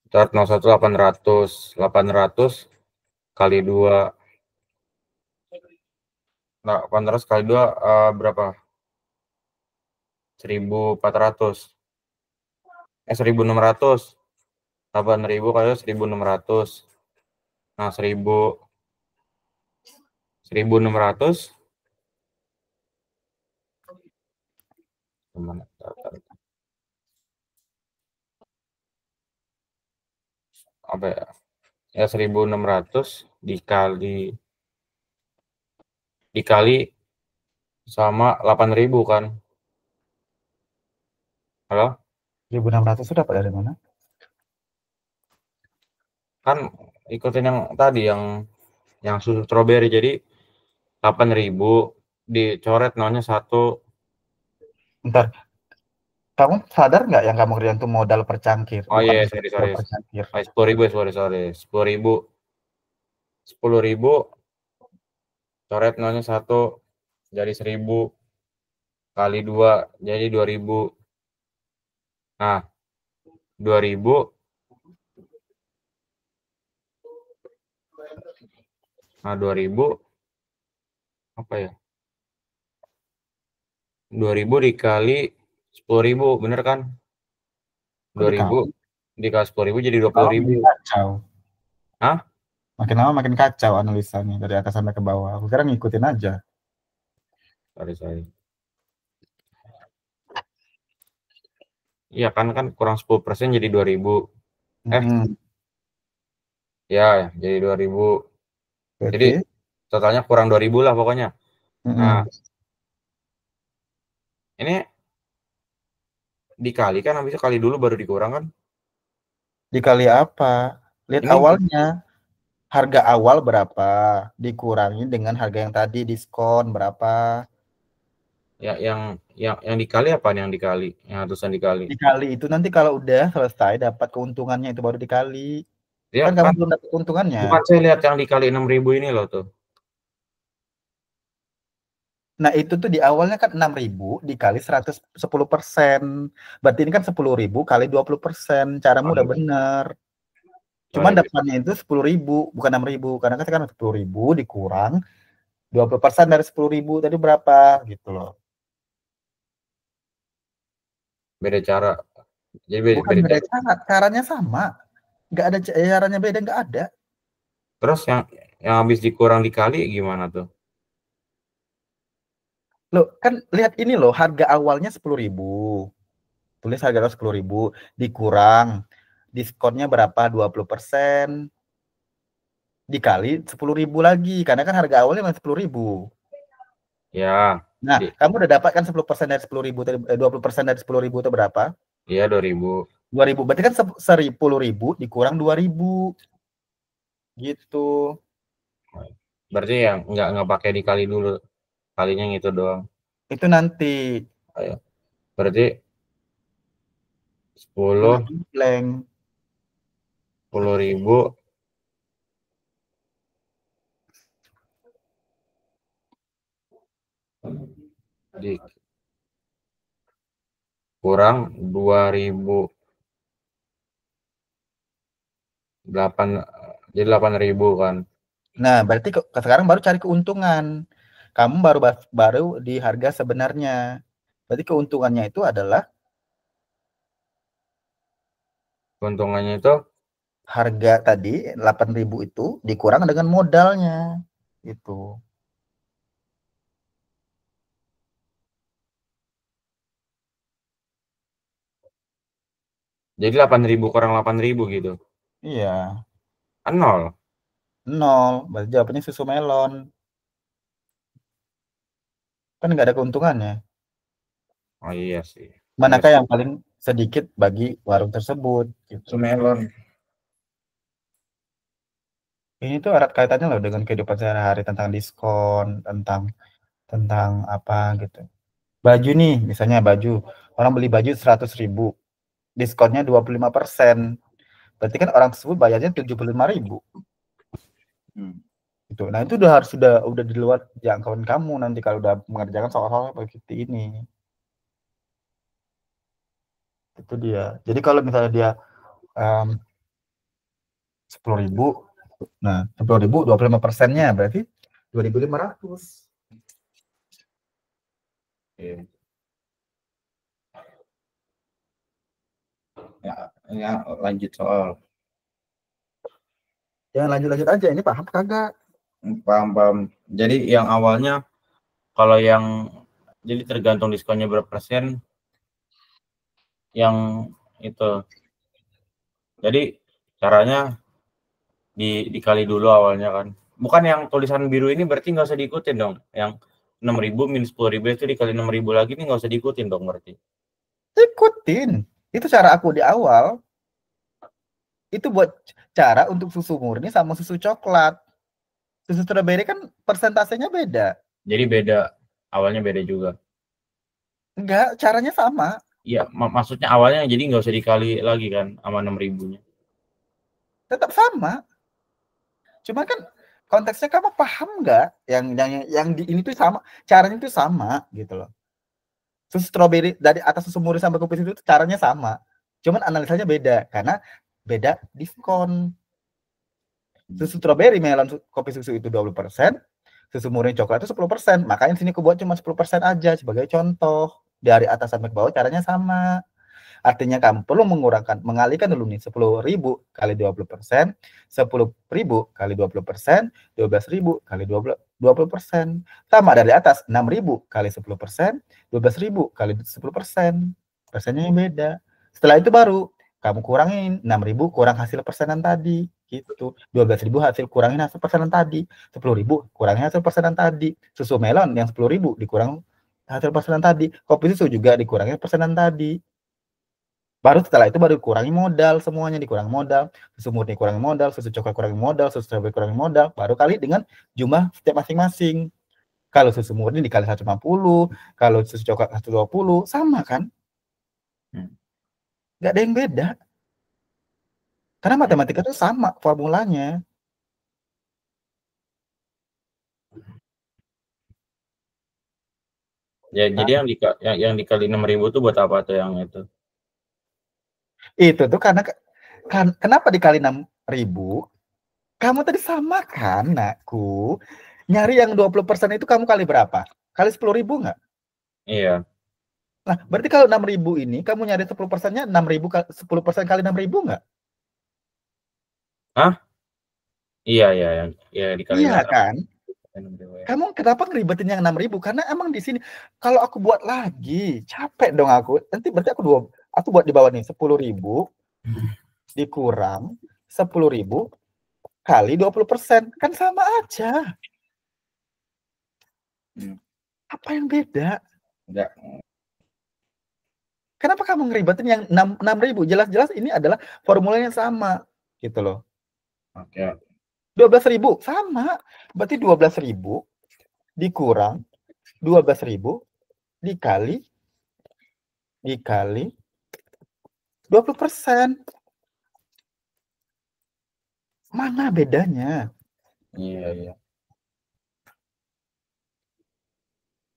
Speaker 1: Start 01 800. 800 kali 2. 800 kali 2 berapa? 1.400. 1.600. 8.000 kali 1.600. Nah, 1.600. Gimana? Apa ya? Ya 1.600 dikali sama 8.000 kan? Halo?
Speaker 2: 1.600 sudah dapat dari mana?
Speaker 1: Kan ikutin yang tadi yang susu strawberry, jadi 8.000 dicoret nolnya 1.
Speaker 2: Bentar. Kamu sadar nggak yang kamu kerjain itu modal per cangkir?
Speaker 1: Oh
Speaker 2: Bukan
Speaker 1: iya,
Speaker 2: modal
Speaker 1: sorry.
Speaker 2: per cangkir.
Speaker 1: 10.000, sorry. 10.000. 10.000 coret nolnya 1 jadi 1.000 kali 2 jadi 2.000. Nah, 2.000 apa ya? 2.000 dikali 10.000, bener kan? 2.000 dikali 10.000 jadi 20.000.
Speaker 2: Kacau.
Speaker 1: Hah?
Speaker 2: Makin lama makin kacau analisanya dari atas sampai ke bawah. Aku kira ngikutin aja.
Speaker 1: Sorry. Iya kan kurang 10% jadi 2.000. Ya, jadi 2.000. Jadi totalnya kurang 2.000 lah pokoknya. Nah, Ini dikali kan, habis itu kali dulu baru dikurang kan?
Speaker 2: Dikali apa? Lihat
Speaker 1: Ini
Speaker 2: awalnya. Harga awal berapa? Dikurangi dengan harga yang tadi diskon berapa?
Speaker 1: ya yang dikali apa nih yang dikali? Yang ratusan dikali.
Speaker 2: Dikali itu nanti kalau udah selesai dapat keuntungannya itu baru dikali.
Speaker 1: Ya
Speaker 2: Kan kamu
Speaker 1: kan
Speaker 2: belum dapat keuntungannya.
Speaker 1: bukan, saya lihat yang dikali 6.000 ini loh tuh.
Speaker 2: Nah, itu tuh di awalnya kan 6.000 dikali 110%. Berarti ini kan 10.000 kali 20%. Caramu udah bener. Cuman
Speaker 1: Kali
Speaker 2: dapatnya itu 10.000, bukan 6.000. Karena kan 10.000 dikurang 20% dari 10.000 tadi berapa gitu loh.
Speaker 1: beda cara. Jadi beda,
Speaker 2: Bukan
Speaker 1: beda
Speaker 2: beda
Speaker 1: cara.
Speaker 2: cara, caranya sama. Nggak ada caranya beda, nggak ada.
Speaker 1: Terus yang habis dikurang dikali gimana tuh?
Speaker 2: Loh, kan lihat ini loh, harga awalnya 10.000. Tulis harga awal 10.000, dikurang diskonnya berapa? 20%, dikali 10.000 lagi, karena kan harga awalnya masih 10.000.
Speaker 1: Ya,
Speaker 2: Nah,
Speaker 1: di
Speaker 2: kamu udah dapat kan 10% dari 10.000, 20% dari 10.000 itu berapa?
Speaker 1: iya 2.000.
Speaker 2: 2.000, berarti kan 10.000 dikurang 2.000, gitu.
Speaker 1: Berarti yang nggak pakai dikali dulu. Kalinya gitu doang.
Speaker 2: Itu nanti.
Speaker 1: Ayo. Berarti
Speaker 2: Tulis
Speaker 1: 10
Speaker 2: blank.
Speaker 1: 10.000 dikurang 2.008, jadi 8.000 kan.
Speaker 2: Nah, berarti sekarang baru cari keuntungan. Kamu baru di harga sebenarnya. Berarti keuntungannya itu adalah
Speaker 1: Keuntungannya itu
Speaker 2: harga tadi 8.000 itu dikurang dengan modalnya. Itu.
Speaker 1: jadi 8.000 kurang 8.000 gitu.
Speaker 2: Iya,
Speaker 1: Kan nol.
Speaker 2: nol. Berarti jawabannya susu melon. Kan nggak ada keuntungannya.
Speaker 1: Oh iya sih. Bener
Speaker 2: Manakah
Speaker 1: sih.
Speaker 2: yang paling sedikit bagi warung tersebut? Gitu.
Speaker 1: Melon.
Speaker 2: Ini tuh erat kaitannya loh dengan kehidupan sehari-hari, tentang diskon, tentang apa gitu. Baju nih, misalnya baju. Orang beli baju 100.000, diskonnya 25%. Berarti kan orang tersebut bayarnya 75.000. Gitu. Nah, itu udah di luar jangkauan kamu nanti kalau udah mengerjakan soal-soal seperti ini. Itu dia. Jadi kalau misalnya dia um, 10.000, nah 10.000 25%-nya berarti 2.500.
Speaker 1: Iya. Ya, lanjut soal.
Speaker 2: Jangan lanjut-lanjut aja, ini paham kagak?
Speaker 1: Paham. Jadi yang awalnya, kalau yang jadi tergantung diskonnya berapa persen, yang itu. Jadi caranya dikali dulu awalnya kan. Bukan yang tulisan biru ini berarti nggak usah diikutin dong. Yang 6.000 minus 10.000 itu dikali 6.000 lagi, ini nggak usah diikutin dong berarti.
Speaker 2: Ikutin. Itu cara aku di awal. Itu buat cara untuk susu murni sama susu coklat. Susu strawberry kan persentasenya beda.
Speaker 1: Jadi beda, awalnya beda juga.
Speaker 2: Enggak, caranya sama.
Speaker 1: Iya, maksudnya awalnya jadi nggak usah dikali lagi kan sama 6.000-nya.
Speaker 2: Tetap sama. Cuma kan konteksnya kamu paham nggak? Yang di ini tuh sama, caranya tuh sama gitu loh. Susu strawberry dari atas susu murni sampai kopi susu itu caranya sama. Cuman analisanya beda karena beda diskon. Susu strawberry, melon, kopi susu itu 20%, susu murni coklat itu 10%. Makanya sini aku buat cuma 10% aja sebagai contoh. Dari atas sampai ke bawah caranya sama. Artinya kamu perlu mengalihkan dulu nih 10.000 kali 20%, 10.000 kali 20%, 12.000 kali 20%. Sama dari atas 6.000 kali 10%, 12.000 kali 10%. Persennya yang beda. Setelah itu baru kamu kurangin 6.000 kurang hasil persenan tadi. Gitu. 12.000 hasil kurangin hasil persenan tadi. 10.000 kurangin hasil persenan tadi. Susu melon yang 10.000 dikurang hasil persenan tadi. Kopi susu juga dikurangi persenan tadi. Baru setelah itu baru kurangi modal, semuanya dikurangi modal, susu murni kurangi modal, susu coklat kurangi modal, susu strawberry kurangi modal, baru kali dengan jumlah setiap masing-masing. Kalau susu murni dikali 150, kalau susu coklat 120, sama kan? Nggak ada yang beda. Karena matematika itu sama formulanya.
Speaker 1: Ya, jadi yang dikali 6.000 tuh buat apa tuh yang itu?
Speaker 2: Itu tuh karena kenapa dikali 6.000? Kamu tadi sama kan, nakku? Nyari yang 20% itu kamu kali berapa? Kali 10.000 nggak?
Speaker 1: Iya.
Speaker 2: Nah, berarti kalau 6.000 ini, kamu nyari 10%-nya 6.000, 10% kali 6.000 nggak?
Speaker 1: Hah? Iya, ya dikali
Speaker 2: Iya kan?
Speaker 1: 6.000 ya.
Speaker 2: Kamu kenapa ngeribetin yang 6.000? Karena emang di sini, kalau aku buat lagi, capek dong aku. Nanti berarti aku buat di bawah nih, 10.000 dikurang 10.000 kali 20%. Kan sama aja. Apa yang beda?
Speaker 1: Enggak.
Speaker 2: Kenapa kamu ngeribetin yang 6.000? Jelas-jelas ini adalah formulanya sama. Gitu loh.
Speaker 1: Oke.
Speaker 2: 12.000 sama. Berarti 12.000 dikurang 12.000 dikali 20%. Mana bedanya?
Speaker 1: Iya.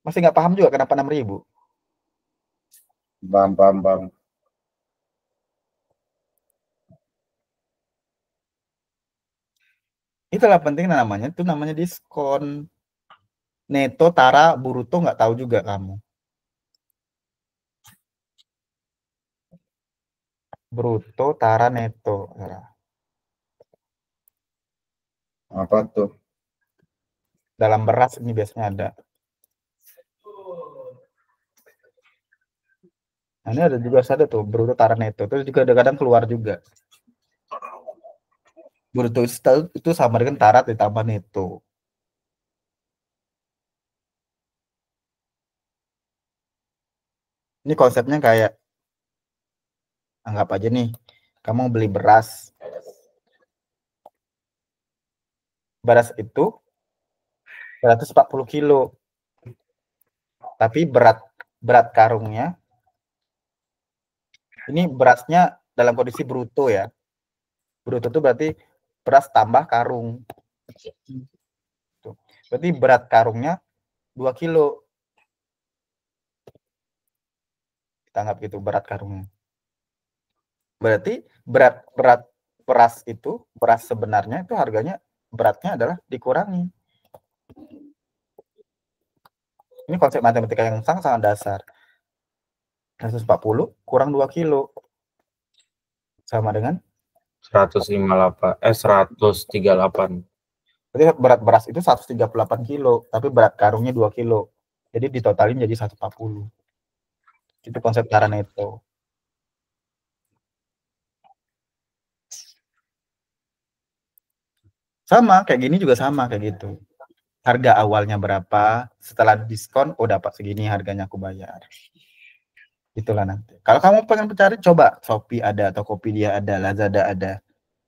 Speaker 2: Masih nggak paham juga kenapa 6.000?
Speaker 1: Paham.
Speaker 2: Itulah penting namanya, itu namanya diskon. Neto, tara, bruto nggak tahu juga kamu. Bruto, tara, neto.
Speaker 1: Apa tuh?
Speaker 2: Dalam beras ini biasanya ada. Nah, ini ada juga ada tuh, bruto, tara, neto. Terus juga kadang keluar juga. Bruto itu sama dengan tara ditambah neto. Ini konsepnya kayak, anggap aja nih, kamu beli beras. Beras itu 140 kilo. Tapi berat karungnya, ini berasnya dalam kondisi bruto ya. Bruto itu berarti beras tambah karung. Berarti berat karungnya 2 kilo. Kita anggap gitu berat karungnya. Berarti berat beras itu, beras sebenarnya itu harganya, beratnya adalah dikurangi. Ini konsep matematika yang sangat dasar. 140 kurang 2 kilo. Sama dengan
Speaker 1: 138.
Speaker 2: Berarti berat beras itu 138 kilo, tapi berat karungnya 2 kilo. Jadi ditotalin jadi 140. Itu konsep tara neto. Sama, kayak gini juga sama, kayak gitu. Harga awalnya berapa, setelah diskon, oh dapat segini harganya aku bayar. Itulah nanti. Kalau kamu pengen mencari, coba Shopee ada, Tokopedia ada, Lazada ada.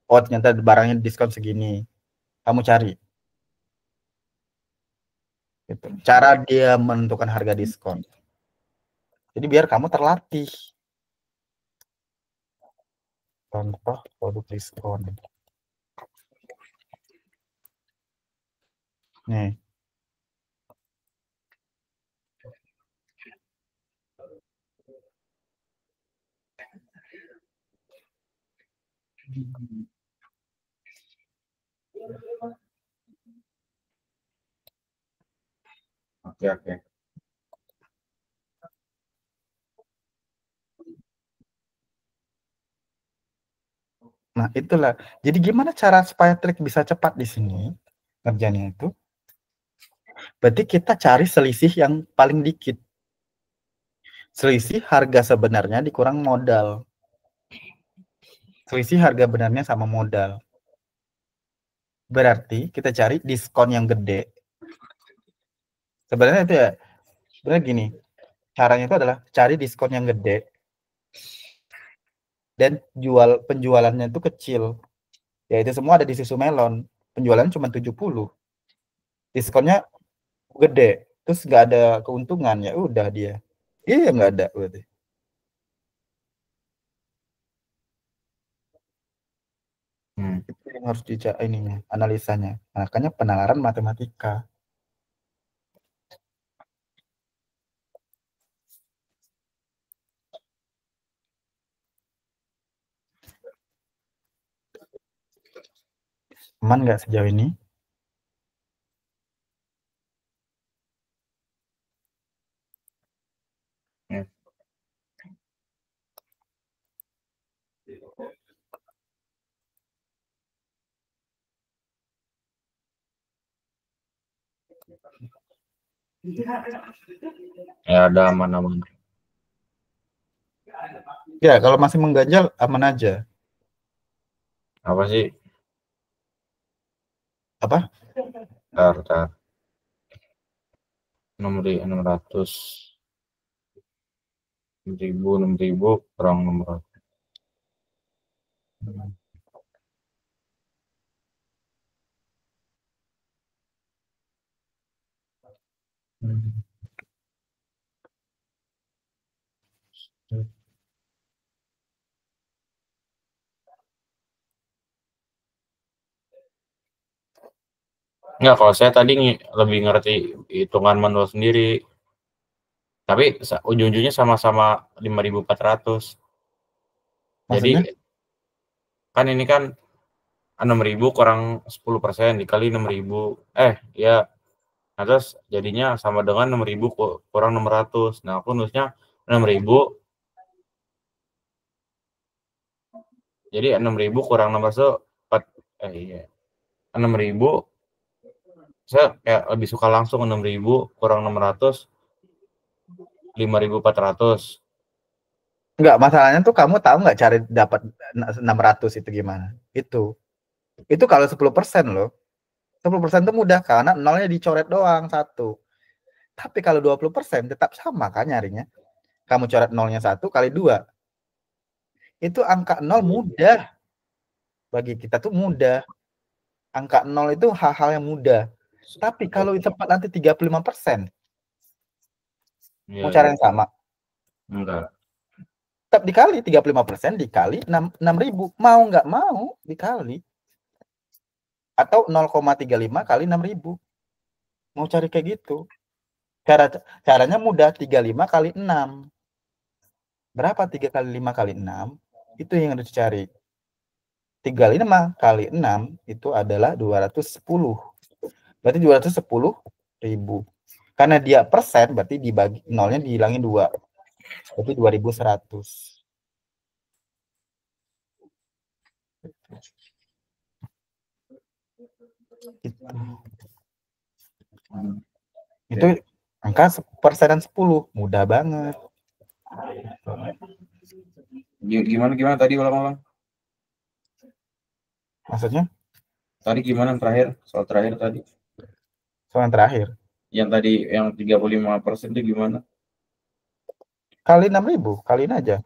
Speaker 2: Oh ternyata barangnya diskon segini. Kamu cari. Gitu. Cara dia menentukan harga diskon. Jadi biar kamu terlatih. Contoh produk diskon. Nih.
Speaker 1: Oke.
Speaker 2: Nah, itulah. Jadi gimana cara supaya trik bisa cepat di sini? Kerjanya itu. Berarti kita cari selisih yang paling dikit. Selisih harga sebenarnya dikurang modal. Selisih harga benarnya sama modal. Berarti kita cari diskon yang gede. Sebenarnya itu ya, Sebenarnya gini, caranya itu adalah cari diskon yang gede dan penjualannya itu kecil. Ya itu semua ada di Susu Melon. Penjualannya cuma 70. Diskonnya gede. Terus nggak ada keuntungan, ya udah dia. Iya nggak ada berarti. Itu yang harus ininya, analisanya. Makanya penalaran matematika. Aman nggak sejauh ini?
Speaker 1: Ya ada aman-aman.
Speaker 2: Ya kalau masih mengganjal aman aja.
Speaker 1: Apa sih?
Speaker 2: Apa?
Speaker 1: Tar. 6.600. 6.000 kurang 600. Enggak, kalau saya tadi lebih ngerti hitungan manual sendiri. Tapi ujung-ujungnya sama-sama 5.400. Jadi
Speaker 2: Maksudnya?
Speaker 1: kan ini kan 6.000 kurang 10% dikali 6.000. Ya. Nah, terus jadinya sama dengan 6.000 kurang 600. Nah, aku nulisnya 6.000. Jadi 6.000 kurang 600 iya. 6.000 saya kayak lebih suka langsung 6.000 kurang 600 5.400.
Speaker 2: Enggak, masalahnya tuh kamu tahu nggak cari dapat 600 itu gimana? Itu kalau 10% loh. 10% itu mudah karena nolnya dicoret doang satu. Tapi kalau 20% tetap sama kan nyarinya. Kamu coret nolnya 1 kali 2. Itu angka 0 mudah. Bagi kita tuh mudah. Angka 0 itu hal-hal yang mudah. Tapi kalau cepat nanti 35%, mau cara yang sama.
Speaker 1: Enggak.
Speaker 2: Tetap dikali 35% dikali 6.000. Mau nggak mau dikali. Atau 0,35 kali 6.000. Mau cari kayak gitu. Caranya mudah, 35 kali 6. Berapa 3 kali 5 kali 6? Itu yang harus dicari. 35 kali 6 itu adalah 210. Berarti 210.000. Karena dia persen, berarti dibagi nolnya dihilangin 2. Berarti 2.100. Itu angka persenan 10. Mudah banget.
Speaker 1: Gimana tadi ulang-ulang?
Speaker 2: Maksudnya?
Speaker 1: Tadi gimana soal terakhir tadi?
Speaker 2: Soal yang terakhir.
Speaker 1: Yang tadi yang 35% itu gimana?
Speaker 2: Kali 6.000, kaliin aja.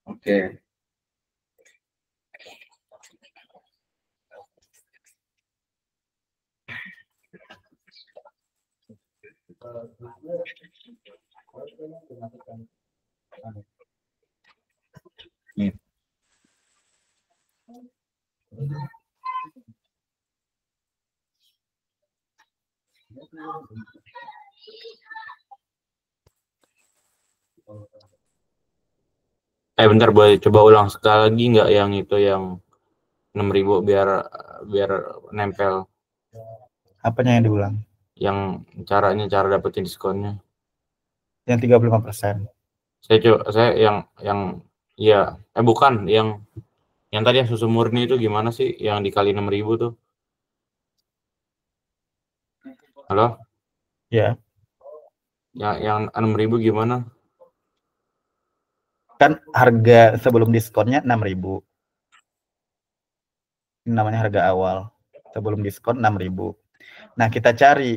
Speaker 1: Oke. Bentar, boleh coba ulang sekali lagi nggak yang itu yang 6.000 biar nempel.
Speaker 2: Apanya yang diulang?
Speaker 1: Yang cara dapetin diskonnya.
Speaker 2: Yang 35%.
Speaker 1: Saya yang ya bukan yang tadi yang susu murni itu gimana sih yang dikali 6.000 tuh? Halo?
Speaker 2: Ya.
Speaker 1: Yang 6.000 gimana?
Speaker 2: Kan harga sebelum diskonnya 6.000. Ini namanya harga awal. Sebelum diskon 6.000. Nah, kita cari.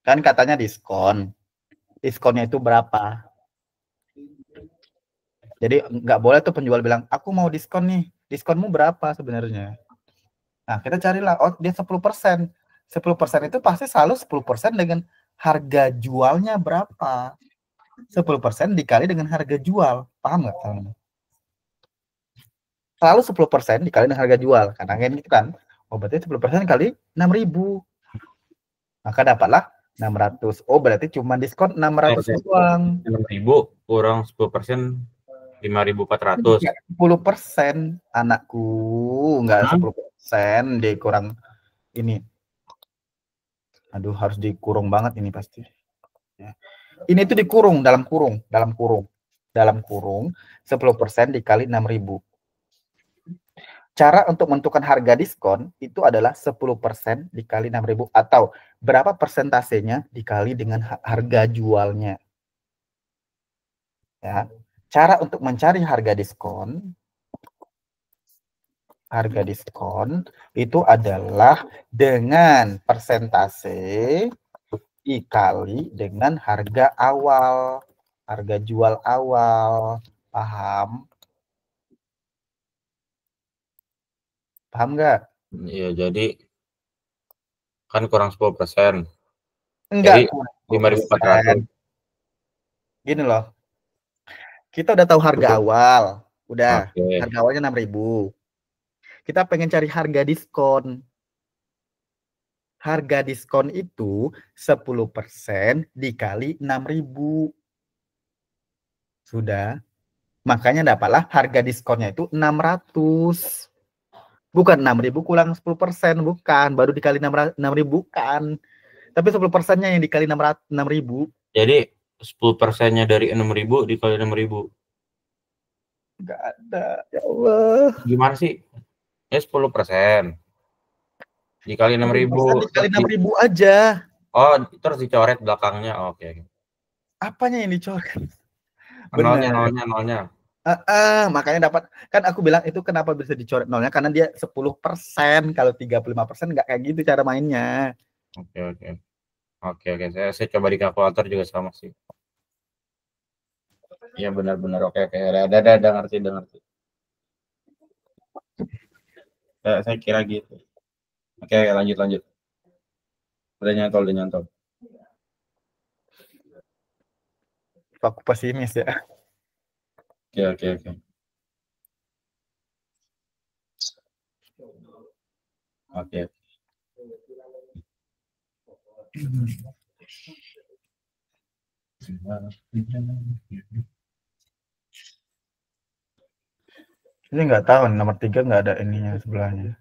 Speaker 2: Kan katanya diskon. Diskonnya itu berapa? Jadi nggak boleh tuh penjual bilang, aku mau diskon nih. Diskonmu berapa sebenarnya? Nah, kita carilah, oh dia 10%. 10% itu pasti selalu 10% dengan harga jualnya berapa. 10% dikali dengan harga jual. Paham nggak? Selalu 10% dikali dengan harga jual. Karena kan gitu kan. Oh, berarti 10% kali 6.000. Maka dapatlah 600. Oh, berarti cuma diskon 600 doang.
Speaker 1: 6.000 kurang 10%, 5.400.
Speaker 2: 10%, anakku. Enggak 10%, dikurang ini. Aduh, harus dikurung banget ini pasti. Ya. Ini tuh dikurung, dalam kurung. 10% dikali 6.000. Cara untuk menentukan harga diskon itu adalah 10% dikali 6.000 atau berapa persentasenya dikali dengan harga jualnya. Ya. Cara untuk mencari harga diskon itu adalah dengan persentase dikali dengan harga awal, harga jual awal. Paham? Paham nggak?
Speaker 1: Iya, jadi kan kurang 10%.
Speaker 2: Enggak,
Speaker 1: Jadi 5.400.
Speaker 2: gini loh, kita udah tahu harga awal, udah,
Speaker 1: Oke.
Speaker 2: harga awalnya 6.000. Kita pengen cari harga diskon. Harga diskon itu 10% dikali 6.000. Sudah. Makanya dapatlah harga diskonnya itu 600. Bukan 6.000 kurang 10%, bukan. Baru dikali 6.000, bukan. Tapi 10%-nya yang dikali 6.000.
Speaker 1: Jadi 10%-nya dari 6.000 dikali 6.000.
Speaker 2: Enggak ada. Ya Allah.
Speaker 1: Gimana sih? Ya 10%. Dikali 6.000.
Speaker 2: 10% dikali 6.000 aja.
Speaker 1: Oh, terus dicoret belakangnya. Oke.
Speaker 2: Apanya yang dicoret?
Speaker 1: Nolnya,
Speaker 2: Benar.
Speaker 1: nolnya.
Speaker 2: Makanya dapat, kan aku bilang itu kenapa bisa dicoret nolnya, karena dia 10%. Kalau 35% nggak kayak gitu cara mainnya.
Speaker 1: Oke. Saya coba di kalkulator juga sama sih. Iya benar. Oke. Ada ngerti. Saya kira gitu. Oke, lanjut. Udah nyantol.
Speaker 2: Aku pesimis ya.
Speaker 1: Oke. Oke.
Speaker 2: Ini nggak tahu, nomor 3 nggak ada ininya sebelahnya.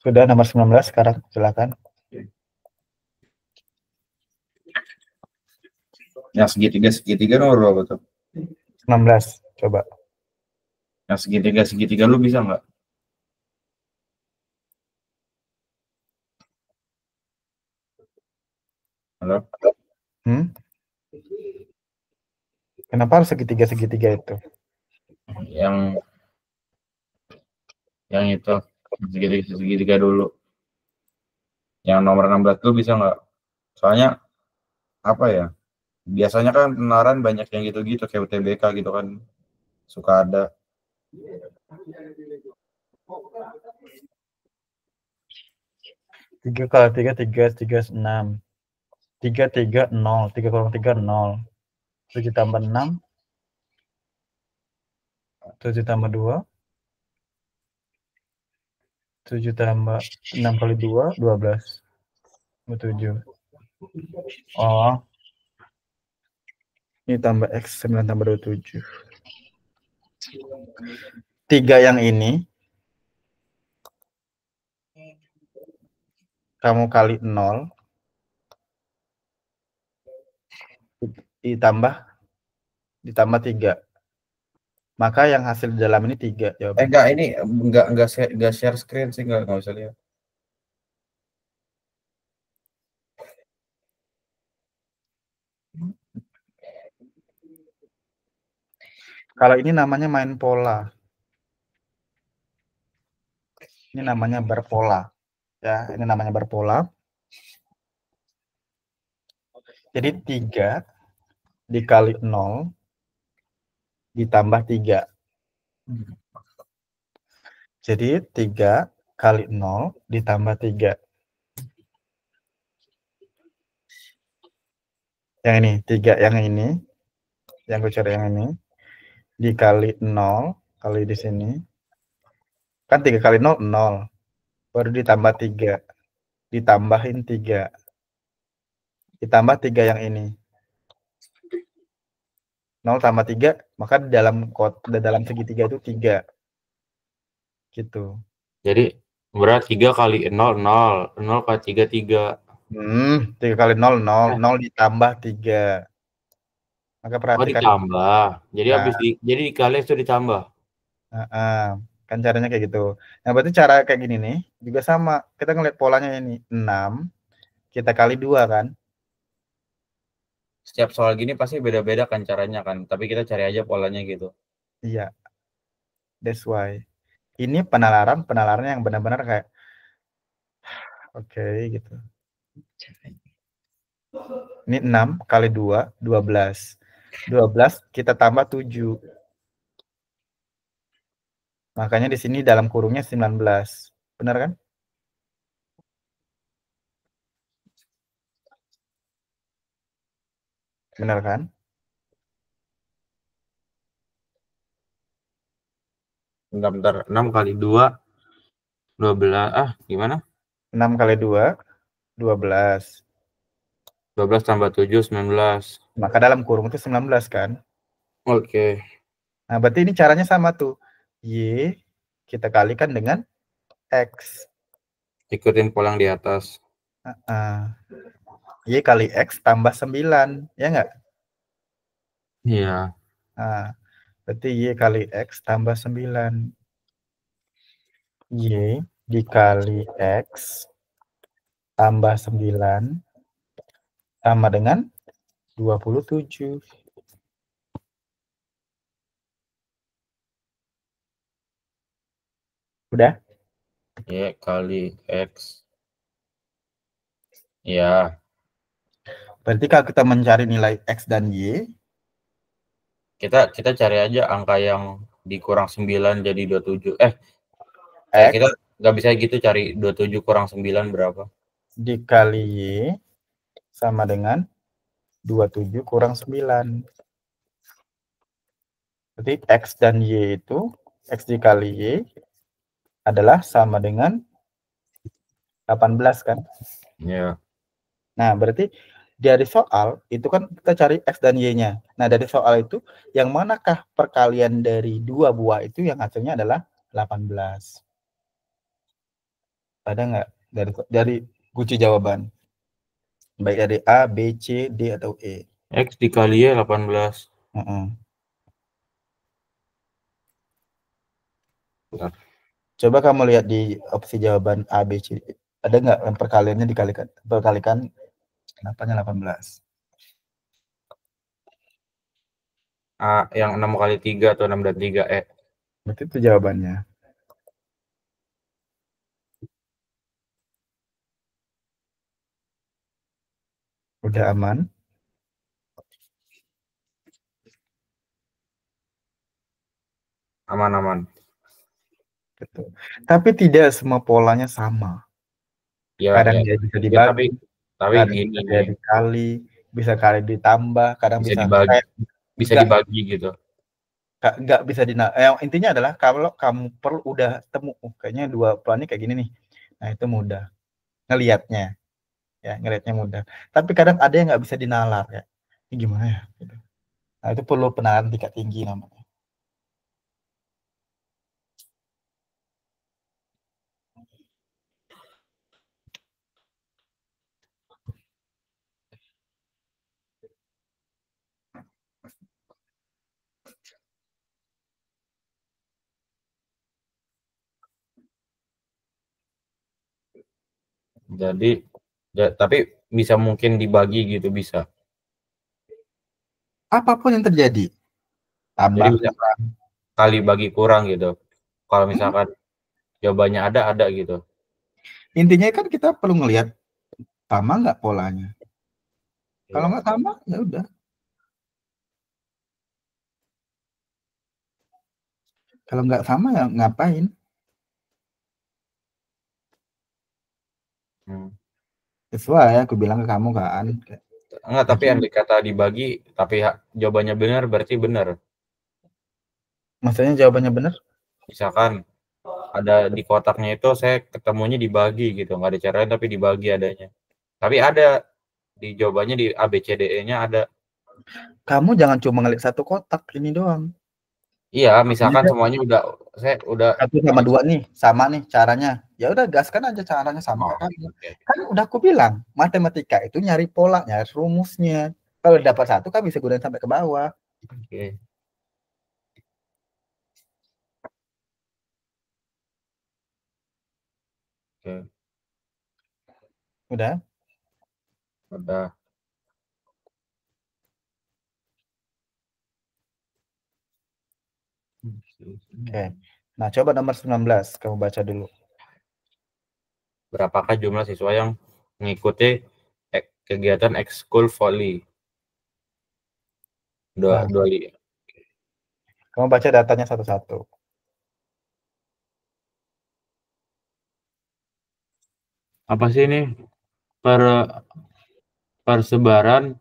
Speaker 2: Sudah nomor 19 sekarang, silakan.
Speaker 1: Yang segitiga nomor berapa tuh?
Speaker 2: 19, coba.
Speaker 1: Yang segitiga lu bisa nggak? Halo?
Speaker 2: Kenapa harus segitiga itu?
Speaker 1: Yang itu segitiga dulu. Yang nomor 16 tuh bisa nggak? Soalnya apa ya? Biasanya kan penawaran banyak yang gitu-gitu kayak UTBK gitu kan. Suka ada.
Speaker 2: 3 kali 3, 6. 3, 0. 3 kurang 3, 0. 7 tambah 6. 7 tambah 2. 7 tambah 6 kali 2, 12. 7. Oh. Ini tambah X, 9 tambah 27. 3 yang ini, kamu kali 0, ditambah 3. Maka yang hasil di dalam ini 3 jawabannya.
Speaker 1: Enggak, ini enggak share screen sih, enggak usah lihat.
Speaker 2: Kalau ini namanya main pola. Ini namanya berpola. Ya, ini namanya berpola. Jadi 3 dikali 0 ditambah 3. Jadi 3 kali 0 ditambah 3. Yang ini, 3 yang ini. Yang gue cari yang ini. Dikali 0, kali di sini. Kan 3 kali 0, 0. Baru ditambah 3. Ditambahin 3. Ditambah 3 yang ini. 0 tambah 3, maka di dalam segitiga itu 3. Gitu.
Speaker 1: Jadi berat 3 kali 0, 0. 0 kali 3, 3.
Speaker 2: 3 kali 0, 0. 0 ditambah 3. Maka
Speaker 1: Oh,
Speaker 2: perhatikan.
Speaker 1: ditambah. Jadi
Speaker 2: Nah,
Speaker 1: habis jadi dikali itu ditambah.
Speaker 2: kan caranya kayak gitu. Nah, berarti cara kayak gini nih juga sama. Kita ngeliat polanya ini. 6 kita kali 2 kan.
Speaker 1: Setiap soal gini pasti beda-beda kan caranya kan. Tapi kita cari aja polanya gitu.
Speaker 2: Iya. That's why. Ini penalarannya yang benar-benar kayak oke, gitu. Ini 6 kali 2, 12. 12 kita tambah 7. Makanya di sini dalam kurungnya 19. Benar kan? Benar kan?
Speaker 1: Bentar. 6 kali 2, 12. Gimana?
Speaker 2: 6 kali 2, 12.
Speaker 1: 12 tambah 7, 19.
Speaker 2: Maka dalam kurung itu 19 kan?
Speaker 1: Oke.
Speaker 2: Nah, berarti ini caranya sama tuh. Y kita kalikan dengan X.
Speaker 1: Ikutin pola yang di atas.
Speaker 2: Y kali X tambah 9. Ya nggak?
Speaker 1: Iya.
Speaker 2: Nah, berarti Y kali X tambah 9. Y dikali X tambah 9 sama dengan 27. Udah?
Speaker 1: Y kali X. Ya.
Speaker 2: Berarti kalau kita mencari nilai X dan Y,
Speaker 1: Kita cari aja angka yang dikurang 9 jadi 27.
Speaker 2: X
Speaker 1: Kita nggak bisa gitu cari 27 kurang 9 berapa.
Speaker 2: dikali Y sama dengan 27 kurang 9. Berarti X dan Y itu, X dikali Y adalah sama dengan 18 kan?
Speaker 1: Ya.
Speaker 2: Nah, berarti dari soal itu kan kita cari X dan Y-nya. Nah, dari soal itu yang manakah perkalian dari dua buah itu yang hasilnya adalah 18. Ada nggak dari kunci jawaban? Baik dari A, B, C, D, atau E.
Speaker 1: X dikali Y 18.
Speaker 2: Coba kamu lihat di opsi jawaban A, B, C. Ada nggak yang perkaliannya berkalikan kenapanya 18?
Speaker 1: Yang 6 kali 3 atau 6 dan 3
Speaker 2: Berarti itu jawabannya. Udah aman?
Speaker 1: Aman.
Speaker 2: Betul. Tapi tidak semua polanya sama.
Speaker 1: Ya,
Speaker 2: Kadang
Speaker 1: ya.
Speaker 2: dia bisa
Speaker 1: Ya,
Speaker 2: dibagi,
Speaker 1: tapi
Speaker 2: kadang
Speaker 1: gini
Speaker 2: bisa dia
Speaker 1: nih,
Speaker 2: dikali, bisa kali ditambah, kadang
Speaker 1: bisa
Speaker 2: bisa
Speaker 1: dibagi,
Speaker 2: kayak
Speaker 1: bisa
Speaker 2: enggak.
Speaker 1: dibagi gitu.
Speaker 2: nggak bisa intinya adalah kalau kamu perlu udah temu kayaknya dua pelannya kayak gini nih, nah itu mudah ngelihatnya, ya ngelihatnya mudah. Tapi kadang ada yang nggak bisa dinalar ya, ini gimana ya? Gitu. Nah itu perlu penalaran tingkat tinggi namanya.
Speaker 1: Jadi ya, tapi bisa mungkin dibagi gitu bisa.
Speaker 2: Apapun yang terjadi,
Speaker 1: Jadi
Speaker 2: tambah
Speaker 1: bisa
Speaker 2: kurang.
Speaker 1: kali bagi kurang gitu. Kalau
Speaker 2: Hmm.
Speaker 1: misalkan jawabannya ada gitu.
Speaker 2: Intinya kan kita perlu ngelihat sama nggak polanya. Kalau
Speaker 1: Iya.
Speaker 2: nggak sama, ya udah. Kalau nggak sama ya ngapain?
Speaker 1: Hmm.
Speaker 2: Sesuai aku bilang ke kamu kan.
Speaker 1: Enggak, tapi
Speaker 2: Jadi,
Speaker 1: andai kata dibagi, tapi jawabannya benar berarti benar.
Speaker 2: maksudnya jawabannya benar?
Speaker 1: Misalkan ada di kotaknya itu saya ketemunya dibagi gitu, nggak ada caranya tapi dibagi adanya. Tapi ada di jawabannya di A B C D E-nya ada.
Speaker 2: Kamu jangan cuma ngeliat satu kotak ini doang.
Speaker 1: Iya,
Speaker 2: Ini
Speaker 1: misalkan
Speaker 2: aja
Speaker 1: semuanya udah saya udah
Speaker 2: satu sama dua nih, sama nih caranya. Ya udah gaskan aja caranya sama
Speaker 1: oh,
Speaker 2: kayak kamu.
Speaker 1: oke.
Speaker 2: Kan udah aku bilang, matematika itu nyari pola, nyari rumusnya. Kalau dapat satu kan bisa gunain sampai ke bawah.
Speaker 1: Oke. Oke.
Speaker 2: Udah.
Speaker 1: Udah.
Speaker 2: Oke. Nah, coba nomor 19 kamu baca dulu.
Speaker 1: Berapakah jumlah siswa yang mengikuti kegiatan ekskul volley?
Speaker 2: Nah,
Speaker 1: Dua
Speaker 2: kamu baca datanya satu-satu.
Speaker 1: apa sih ini? Per persebaran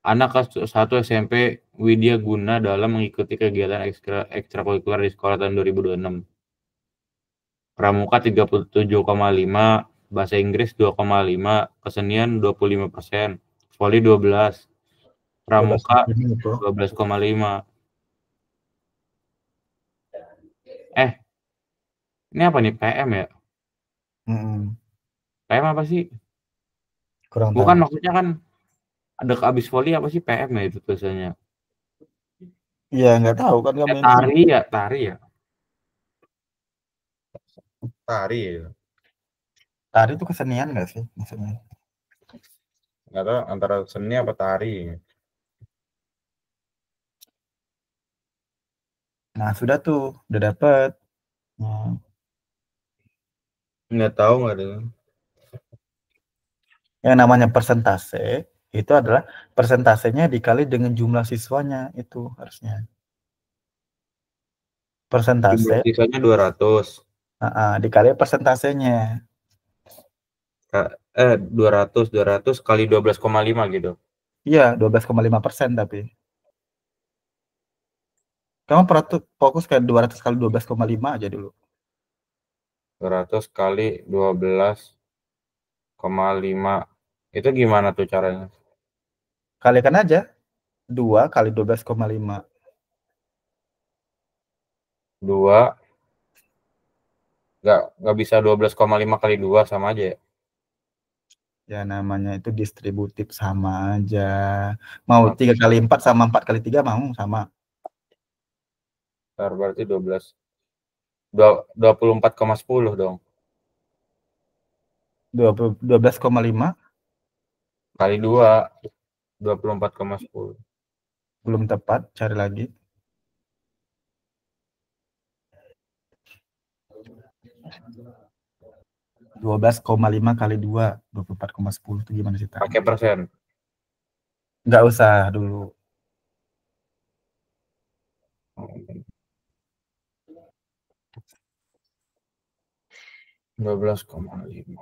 Speaker 1: anak kelas 1 SMP Widya Guna dalam mengikuti kegiatan ekstrakurikuler di sekolah tahun 2026. Pramuka 37,5, bahasa Inggris 2,5, kesenian 25%, voli 12,
Speaker 2: 12
Speaker 1: pramuka
Speaker 2: ini itu.
Speaker 1: 12,5. Eh, ini apa nih PM ya?
Speaker 2: Mm-mm.
Speaker 1: PM apa sih?
Speaker 2: Kurang
Speaker 1: Bukan
Speaker 2: tahu.
Speaker 1: maksudnya kan ada abis voli apa sih PM ya itu tulisannya?
Speaker 2: Iya, nggak tahu kan kamu ini.
Speaker 1: Tari ya. Tari ya.
Speaker 2: Tari itu kesenian nggak sih maksudnya?
Speaker 1: Nggak tahu antara seni apa tari.
Speaker 2: Nah, sudah tuh, udah dapet. Nah,
Speaker 1: Nggak tahu nggak ada.
Speaker 2: yang namanya persentase itu adalah persentasenya dikali dengan jumlah siswanya itu harusnya. Persentase,
Speaker 1: Jumlah sisanya 200.
Speaker 2: dikali persentasenya.
Speaker 1: 200 kali 12,5 gitu.
Speaker 2: Iya, 12,5% tapi. Kamu perlu fokus ke 200 kali 12,5 aja dulu.
Speaker 1: 200 kali 12,5. Itu gimana tuh caranya?
Speaker 2: Kalikan aja 2 kali 12,5.
Speaker 1: 2 nggak bisa 12,5 kali 2 sama aja ya.
Speaker 2: Ya namanya itu distributif sama aja. Mau
Speaker 1: Nah,
Speaker 2: 3 kali 4 sama 4 kali 3 mau sama.
Speaker 1: berarti 24,10 dong.
Speaker 2: 12,5
Speaker 1: Kali 2 24,10.
Speaker 2: belum tepat, cari lagi. 12,5 kali 2, 24,10 itu gimana sih?
Speaker 1: Pakai persen.
Speaker 2: Nggak usah dulu.
Speaker 1: 12,5.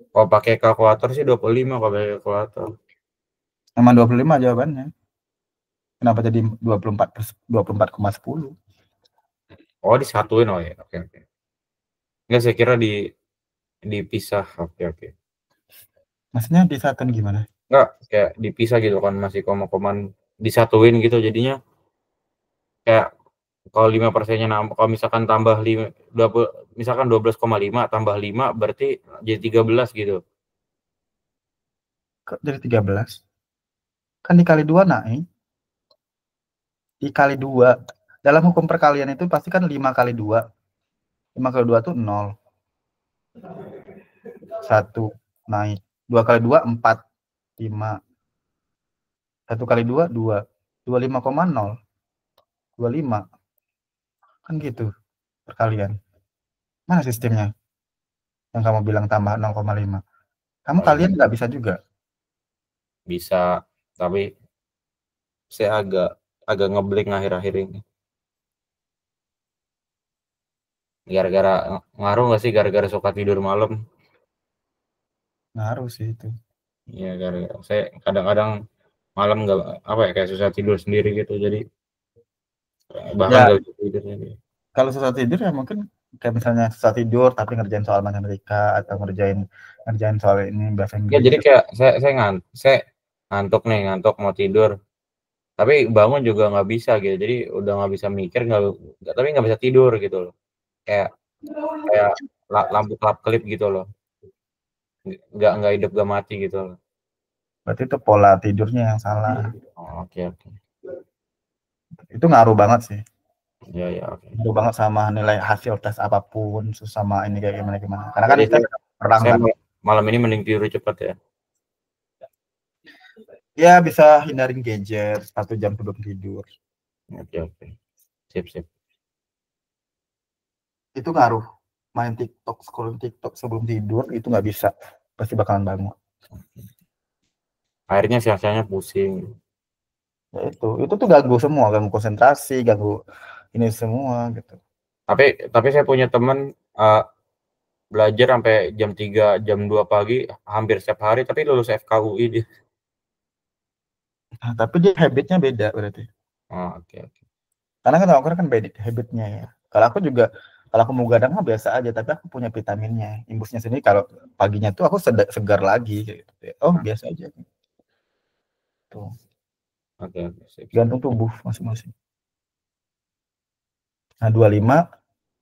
Speaker 1: Kalau pakai kalkulator sih 25 kalau pakai kalkulator.
Speaker 2: Emang 25 jawabannya. Kenapa jadi 24,10?
Speaker 1: Oh, disatuin. Oh ya, oke oke. Enggak, saya kira dipisah. Oke oke.
Speaker 2: Maksudnya disatuin gimana?
Speaker 1: Enggak, kayak dipisah gitu kan, masih koma-koman disatuin gitu jadinya kayak kalau 5%-nya kalau misalkan tambah 20, misalkan 12,5 tambah 5 berarti jadi 13 gitu.
Speaker 2: Kok jadi 13? Kan dikali 2 naik. Dikali 2. Dalam hukum perkalian itu pasti kan 5 kali 2. 5 kali 2 itu 0. 1 naik. 2 kali 2, 4. 5. 1 kali 2, 2. 25,0. 25. Kan gitu perkalian. Mana sistemnya? Yang kamu bilang tambah 0,5. Kamu
Speaker 1: Oh,
Speaker 2: kalian nggak bisa juga.
Speaker 1: bisa, tapi saya agak ngeblank akhir-akhir ini. Gara-gara ngaruh nggak sih gara-gara suka tidur malam?
Speaker 2: Ngaruh sih itu.
Speaker 1: Iya, gara-gara saya kadang-kadang malam nggak apa ya kayak susah tidur sendiri gitu. Jadi bahkan
Speaker 2: Ya,
Speaker 1: nggak bisa tidur sendiri.
Speaker 2: kalau susah tidur ya mungkin kayak misalnya susah tidur tapi ngerjain soal matematika atau ngerjain soal ini bahasa
Speaker 1: Ya
Speaker 2: Inggris.
Speaker 1: jadi kayak saya ngantuk mau tidur, tapi bangun juga nggak bisa gitu. Jadi udah nggak bisa mikir tapi nggak bisa tidur gitu loh. Kayak kayak lampu kelap kelip gitu loh. Nggak hidup nggak mati gitu loh.
Speaker 2: Berarti itu pola tidurnya yang salah.
Speaker 1: Oh, oke oke.
Speaker 2: Itu ngaruh banget sih.
Speaker 1: Ya ya oke.
Speaker 2: Ngaruh banget sama nilai hasil tes apapun, sama ini kayak gimana gimana. Karena kan
Speaker 1: Jadi
Speaker 2: tes perang
Speaker 1: saya
Speaker 2: kan.
Speaker 1: malam ini mending tidur cepat ya.
Speaker 2: Ya bisa hindarin gadget 1 jam sebelum tidur.
Speaker 1: Oke oke. Sip sip.
Speaker 2: Itu ngaruh. Main TikTok, scroll TikTok sebelum tidur itu nggak bisa. Pasti bakalan bangun.
Speaker 1: Akhirnya siang-siangnya pusing.
Speaker 2: Ya itu tuh ganggu semua, ganggu konsentrasi, ganggu ini semua gitu.
Speaker 1: Tapi saya punya teman belajar sampai jam 3 jam 2 pagi hampir setiap hari tapi lulus FKUI dia.
Speaker 2: Nah, tapi dia habitnya beda berarti.
Speaker 1: Oh, oke oke.
Speaker 2: Karena kan aku kan beda habitnya ya. Kalau aku juga, kalau aku mau gadang mah biasa aja, tapi aku punya vitaminnya. Imbusnya sendiri kalau paginya tuh aku segar lagi gitu. Oh,
Speaker 1: Nah,
Speaker 2: biasa aja. Tuh,
Speaker 1: oke oke sip sip.
Speaker 2: gantung tubuh masing-masing. Nah, 25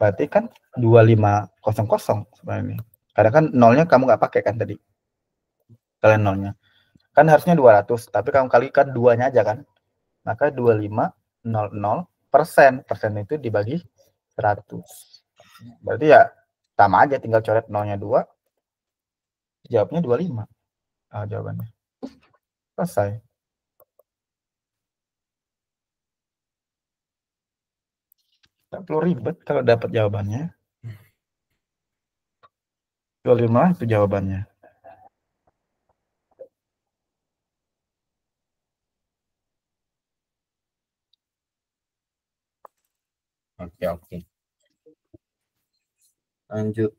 Speaker 2: berarti kan 2500 sebenarnya. Karena kan nolnya kamu nggak pakai kan tadi. Kalian nolnya. Kan harusnya 200, tapi kamu kalikan duanya aja kan. Maka 2500 persen itu dibagi 100. Berarti ya sama aja, tinggal coret nolnya 2, jawabnya 25. Jawabannya selesai. Tak perlu ribet kalau dapat jawabannya. 25 itu jawabannya.
Speaker 1: Oke oke. Lanjut.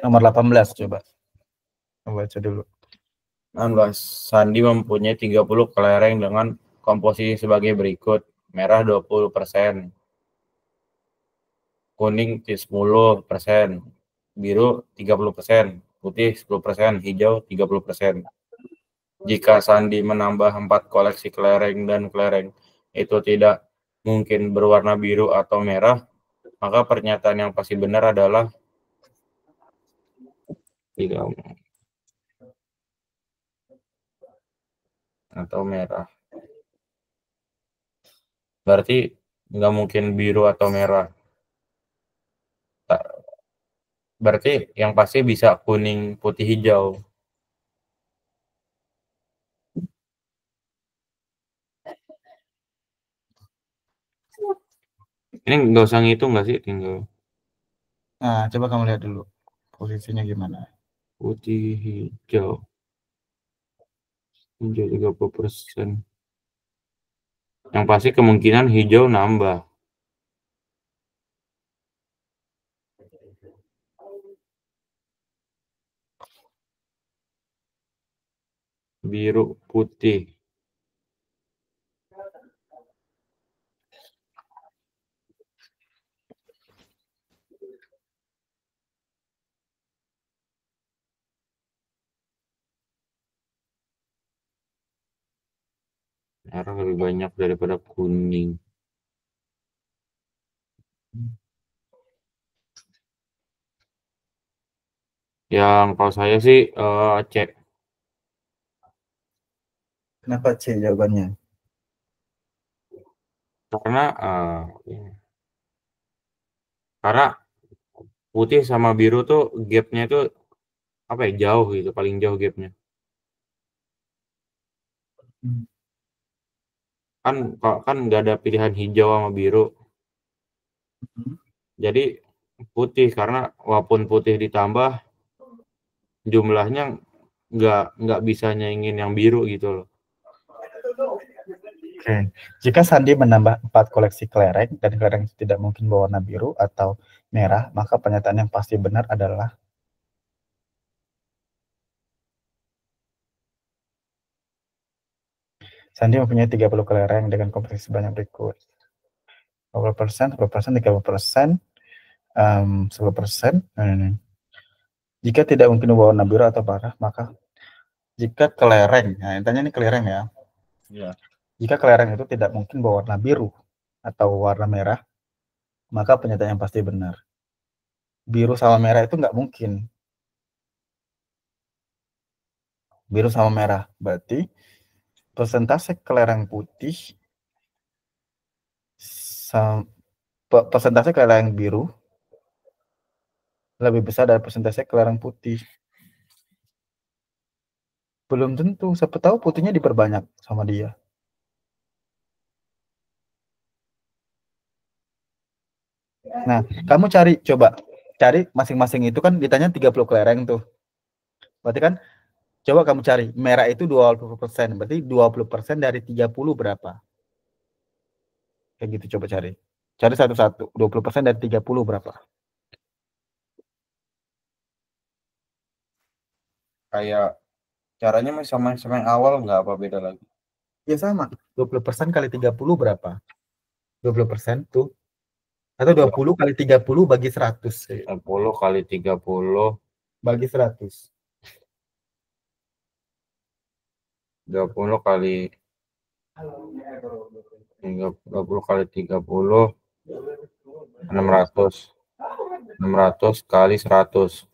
Speaker 2: Nomor 18 coba. Baca dulu.
Speaker 1: 16. Sandi mempunyai 30 kelereng dengan komposisi sebagai berikut. Merah 20%, kuning 10%, biru 30%, putih 10%, hijau 30%. Jika Sandi menambah 4 koleksi kelereng dan kelereng itu tidak mungkin berwarna biru atau merah, maka pernyataan yang pasti benar adalah tidak atau merah. Berarti nggak mungkin biru atau merah. Berarti yang pasti bisa kuning, putih, hijau. Ini nggak usah ngitung nggak sih? Tinggal
Speaker 2: Nah, coba kamu lihat dulu posisinya gimana.
Speaker 1: putih, hijau. Hijau 30%. Yang pasti kemungkinan hijau nambah. Biru, putih. Merah lebih banyak daripada kuning. Yang kalau saya sih C.
Speaker 2: Kenapa C jawabannya?
Speaker 1: Karena karena putih sama biru tuh gapnya itu apa ya, jauh gitu, paling jauh gapnya. Kan nggak ada pilihan hijau sama biru. Jadi putih, karena walaupun putih ditambah jumlahnya nggak bisa nyaingin yang biru gitu loh.
Speaker 2: Oke. Jika Sandi menambah 4 koleksi kelereng dan kelereng itu tidak mungkin berwarna biru atau merah, maka pernyataan yang pasti benar adalah Sandi mempunyai 30 kelereng dengan komposisi sebanyak berikut. 20%, 10%, 30%, 10%. Jika tidak mungkin berwarna biru atau merah, maka jika kelereng, nah intinya ini kelereng ya.
Speaker 1: Ya.
Speaker 2: Jika kelereng itu tidak mungkin berwarna biru atau warna merah, maka pernyataan yang pasti benar. Biru sama merah itu nggak mungkin. Biru sama merah, berarti persentase kelereng putih persentase kelereng biru lebih besar dari persentase kelereng putih. Belum tentu, siapa tahu putihnya diperbanyak sama dia. Nah, kamu coba cari masing-masing itu kan ditanya 30 kelereng tuh. Berarti kan coba kamu cari merah itu 20%, berarti 20% dari 30 berapa? Kayak gitu coba cari. Cari satu-satu, 20% dari 30 berapa?
Speaker 1: Kayak caranya sama yang awal nggak apa beda lagi.
Speaker 2: Ya sama, 20% kali 30 berapa? 20% tuh. Atau 20 kali 30 bagi 100.
Speaker 1: 20 kali 30
Speaker 2: Bagi 100.
Speaker 1: 20 kali 20 kali 30 600. 600 kali 100.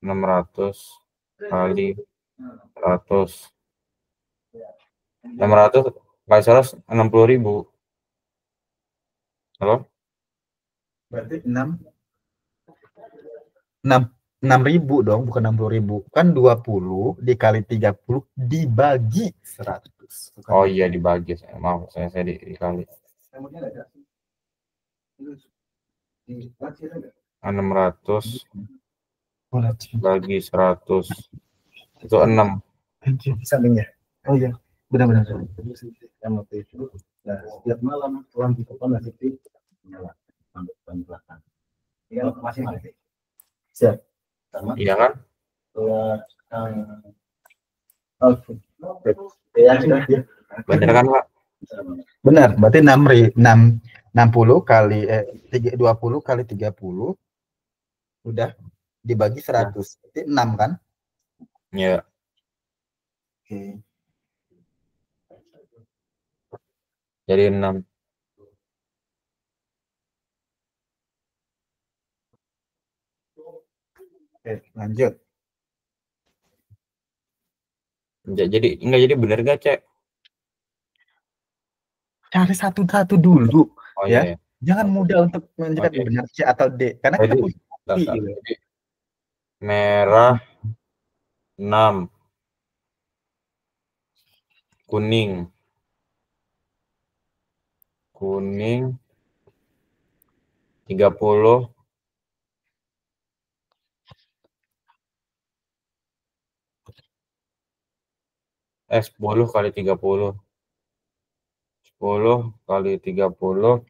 Speaker 1: 600 kali 100. 600 kali 100 60.000. Halo?
Speaker 2: Berarti 6.000 dong, bukan 60.000. Kan 20 dikali 30 dibagi 100. Bukan
Speaker 1: Oh iya dibagi. Maaf, saya dikali. 600 bagi 100 itu 6.
Speaker 2: Sampingnya. Oh iya, benar-benar. Yang waktu itu, nah, setiap malam lampu depan masih nyala sampai depan belakang. Iya, masih mati. Siap. Sama.
Speaker 1: Iya kan?
Speaker 2: Oke. Ya, sudah ya.
Speaker 1: Bener kan, Pak?
Speaker 2: Benar, berarti 60 kali 20 kali 30 udah dibagi 100. Berarti 6 kan?
Speaker 1: Ya.
Speaker 2: Oke.
Speaker 1: Jadi 6.
Speaker 2: Oke, lanjut.
Speaker 1: Jadi bener gak, Cek?
Speaker 2: Cari satu-satu dulu
Speaker 1: Oh
Speaker 2: ya.
Speaker 1: iya.
Speaker 2: Jangan mudah untuk menentukan
Speaker 1: Oke.
Speaker 2: benar C atau D karena kita
Speaker 1: Jadi,
Speaker 2: punya bukti gitu.
Speaker 1: jadi merah 6, kuning 30, 10 kali 30 10 kali 30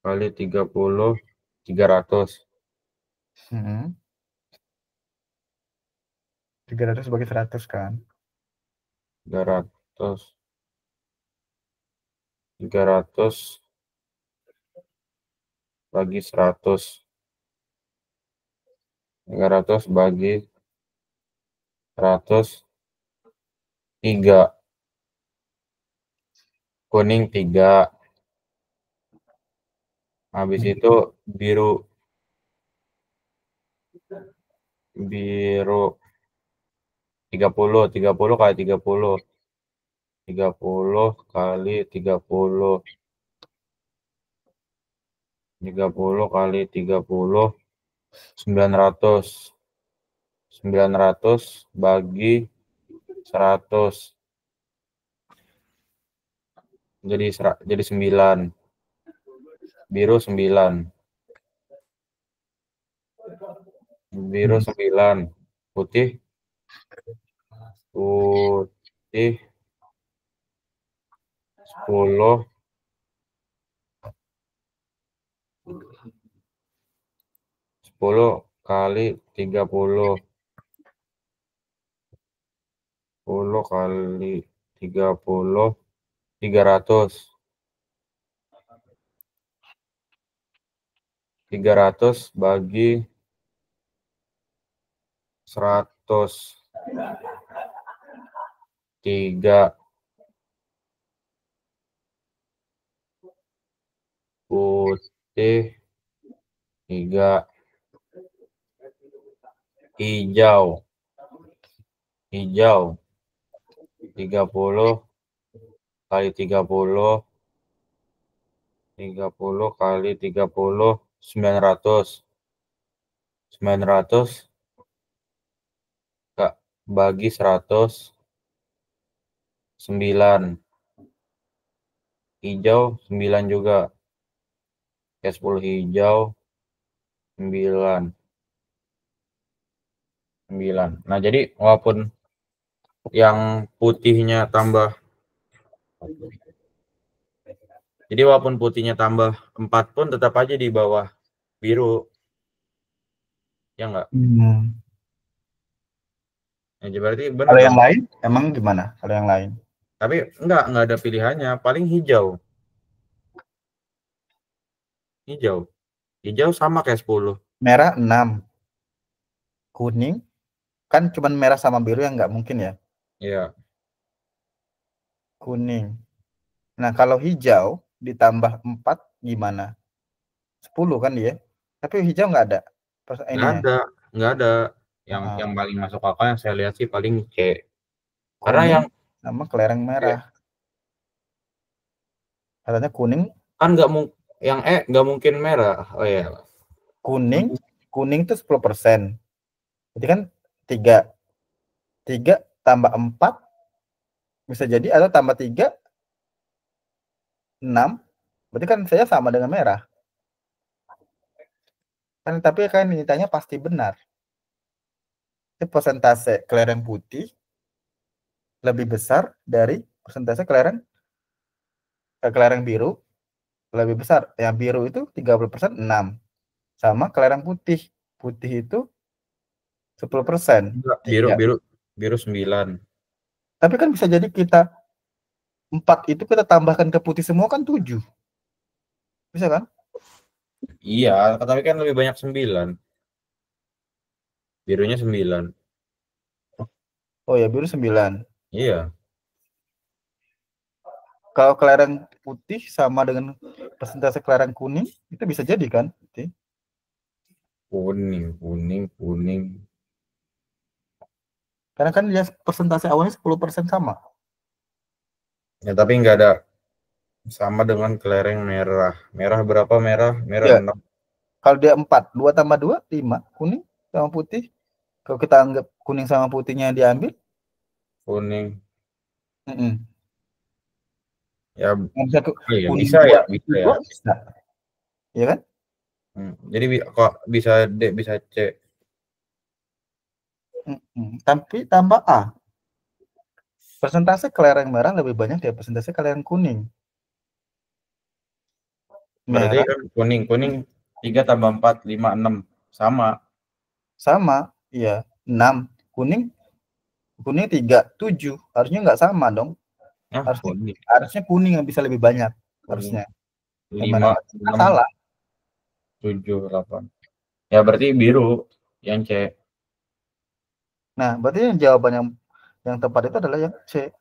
Speaker 1: kali 30, 300.
Speaker 2: 300 bagi 100 kan.
Speaker 1: 300 bagi 100. 300 bagi 100, 3. Kuning 3. Habis itu biru 30 kali 30 kali 30 kali 30, 900 bagi 100 jadi 9. Biru 9. Biru 9. Putih 10 kali 30. 10 kali 30, 300. 300 bagi 100, 3. Putih 3. Hijau 30 kali 30 kali 30, 900 bagi 100, 9. Hijau 9 juga. Ya 10 hijau 9. Nah, jadi walaupun yang putihnya tambah 4 pun tetap aja di bawah biru. Ya enggak? Ya, berarti benar
Speaker 2: Kalau
Speaker 1: dong.
Speaker 2: yang lain emang gimana? Kalau yang lain?
Speaker 1: Tapi enggak ada pilihannya, paling hijau. Hijau sama kayak 10.
Speaker 2: Merah 6. Kuning kan cuman merah sama biru yang nggak mungkin ya.
Speaker 1: Iya.
Speaker 2: Kuning. Nah, kalau hijau ditambah 4 gimana? 10 kan dia. Tapi hijau nggak ada.
Speaker 1: Nggak ada. Yang paling masuk akal yang saya lihat sih paling C. Karena
Speaker 2: Kuning
Speaker 1: yang
Speaker 2: sama kelereng merah. Katanya kuning.
Speaker 1: Kan nggak mungkin merah. Oh ya.
Speaker 2: Kuning itu 10%. Jadi kan 3 tambah 4 bisa jadi, atau tambah 3 6. Berarti kan saya sama dengan merah. Kan tapi kan ditanya pasti benar. Itu persentase kelereng putih lebih besar dari persentase kelereng biru lebih besar. Yang biru itu 30%, 6. Sama kelereng putih. Putih itu 10%,
Speaker 1: Enggak,
Speaker 2: 3.
Speaker 1: biru 9.
Speaker 2: Tapi kan bisa jadi kita 4 itu kita tambahkan ke putih semua kan 7. Bisa kan?
Speaker 1: Iya, tapi kan lebih banyak 9. Birunya 9.
Speaker 2: Oh ya, biru 9.
Speaker 1: Iya.
Speaker 2: Kalau kelereng putih sama dengan persentase kelereng kuning, itu bisa jadi kan?
Speaker 1: Kuning.
Speaker 2: Karena kan dia persentase awalnya 10% sama.
Speaker 1: Ya, tapi nggak ada sama dengan kelereng merah. Merah berapa merah? Merah
Speaker 2: Ya.
Speaker 1: 6.
Speaker 2: Kalau dia 4, 2 tambah 2, 5. Kuning sama putih. Kalau kita anggap kuning sama putihnya diambil.
Speaker 1: Kuning. Ya,
Speaker 2: Kuning
Speaker 1: bisa
Speaker 2: 2,
Speaker 1: ya, bisa ya.
Speaker 2: Bisa. Iya kan?
Speaker 1: Jadi kok bisa D, bisa C.
Speaker 2: Tapi tambah A. Persentase kelereng merah lebih banyak dari persentase kelereng kuning.
Speaker 1: Berarti
Speaker 2: Merah
Speaker 1: kan kuning 3 tambah 4, 5, 6. Sama.
Speaker 2: sama, iya. 6. Kuning 3, 7. Harusnya nggak sama dong. Harusnya kuning yang bisa lebih banyak. Harusnya.
Speaker 1: 5, 6,
Speaker 2: salah.
Speaker 1: 7, 8. Ya berarti biru yang C.
Speaker 2: Nah, berarti yang jawaban yang tepat itu adalah yang C.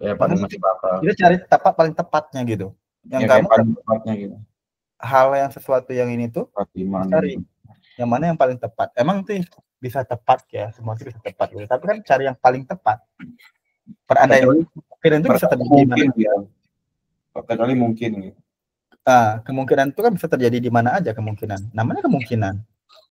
Speaker 1: Ya paling masuk akal.
Speaker 2: Kita cari tepat paling tepatnya gitu. Yang
Speaker 1: Ya,
Speaker 2: kamu
Speaker 1: paling tepatnya gitu.
Speaker 2: Hal yang sesuatu yang ini tuh
Speaker 1: 4, 5,
Speaker 2: cari yang mana yang paling tepat. Emang tuh bisa tepat ya, semua itu bisa tepat gitu. Tapi kan cari yang paling tepat. Perandaian kemungkinan itu bisa terjadi di mana
Speaker 1: gitu. Kali mungkin gitu.
Speaker 2: Nah, kemungkinan itu kan bisa terjadi di mana aja kemungkinan. Namanya kemungkinan.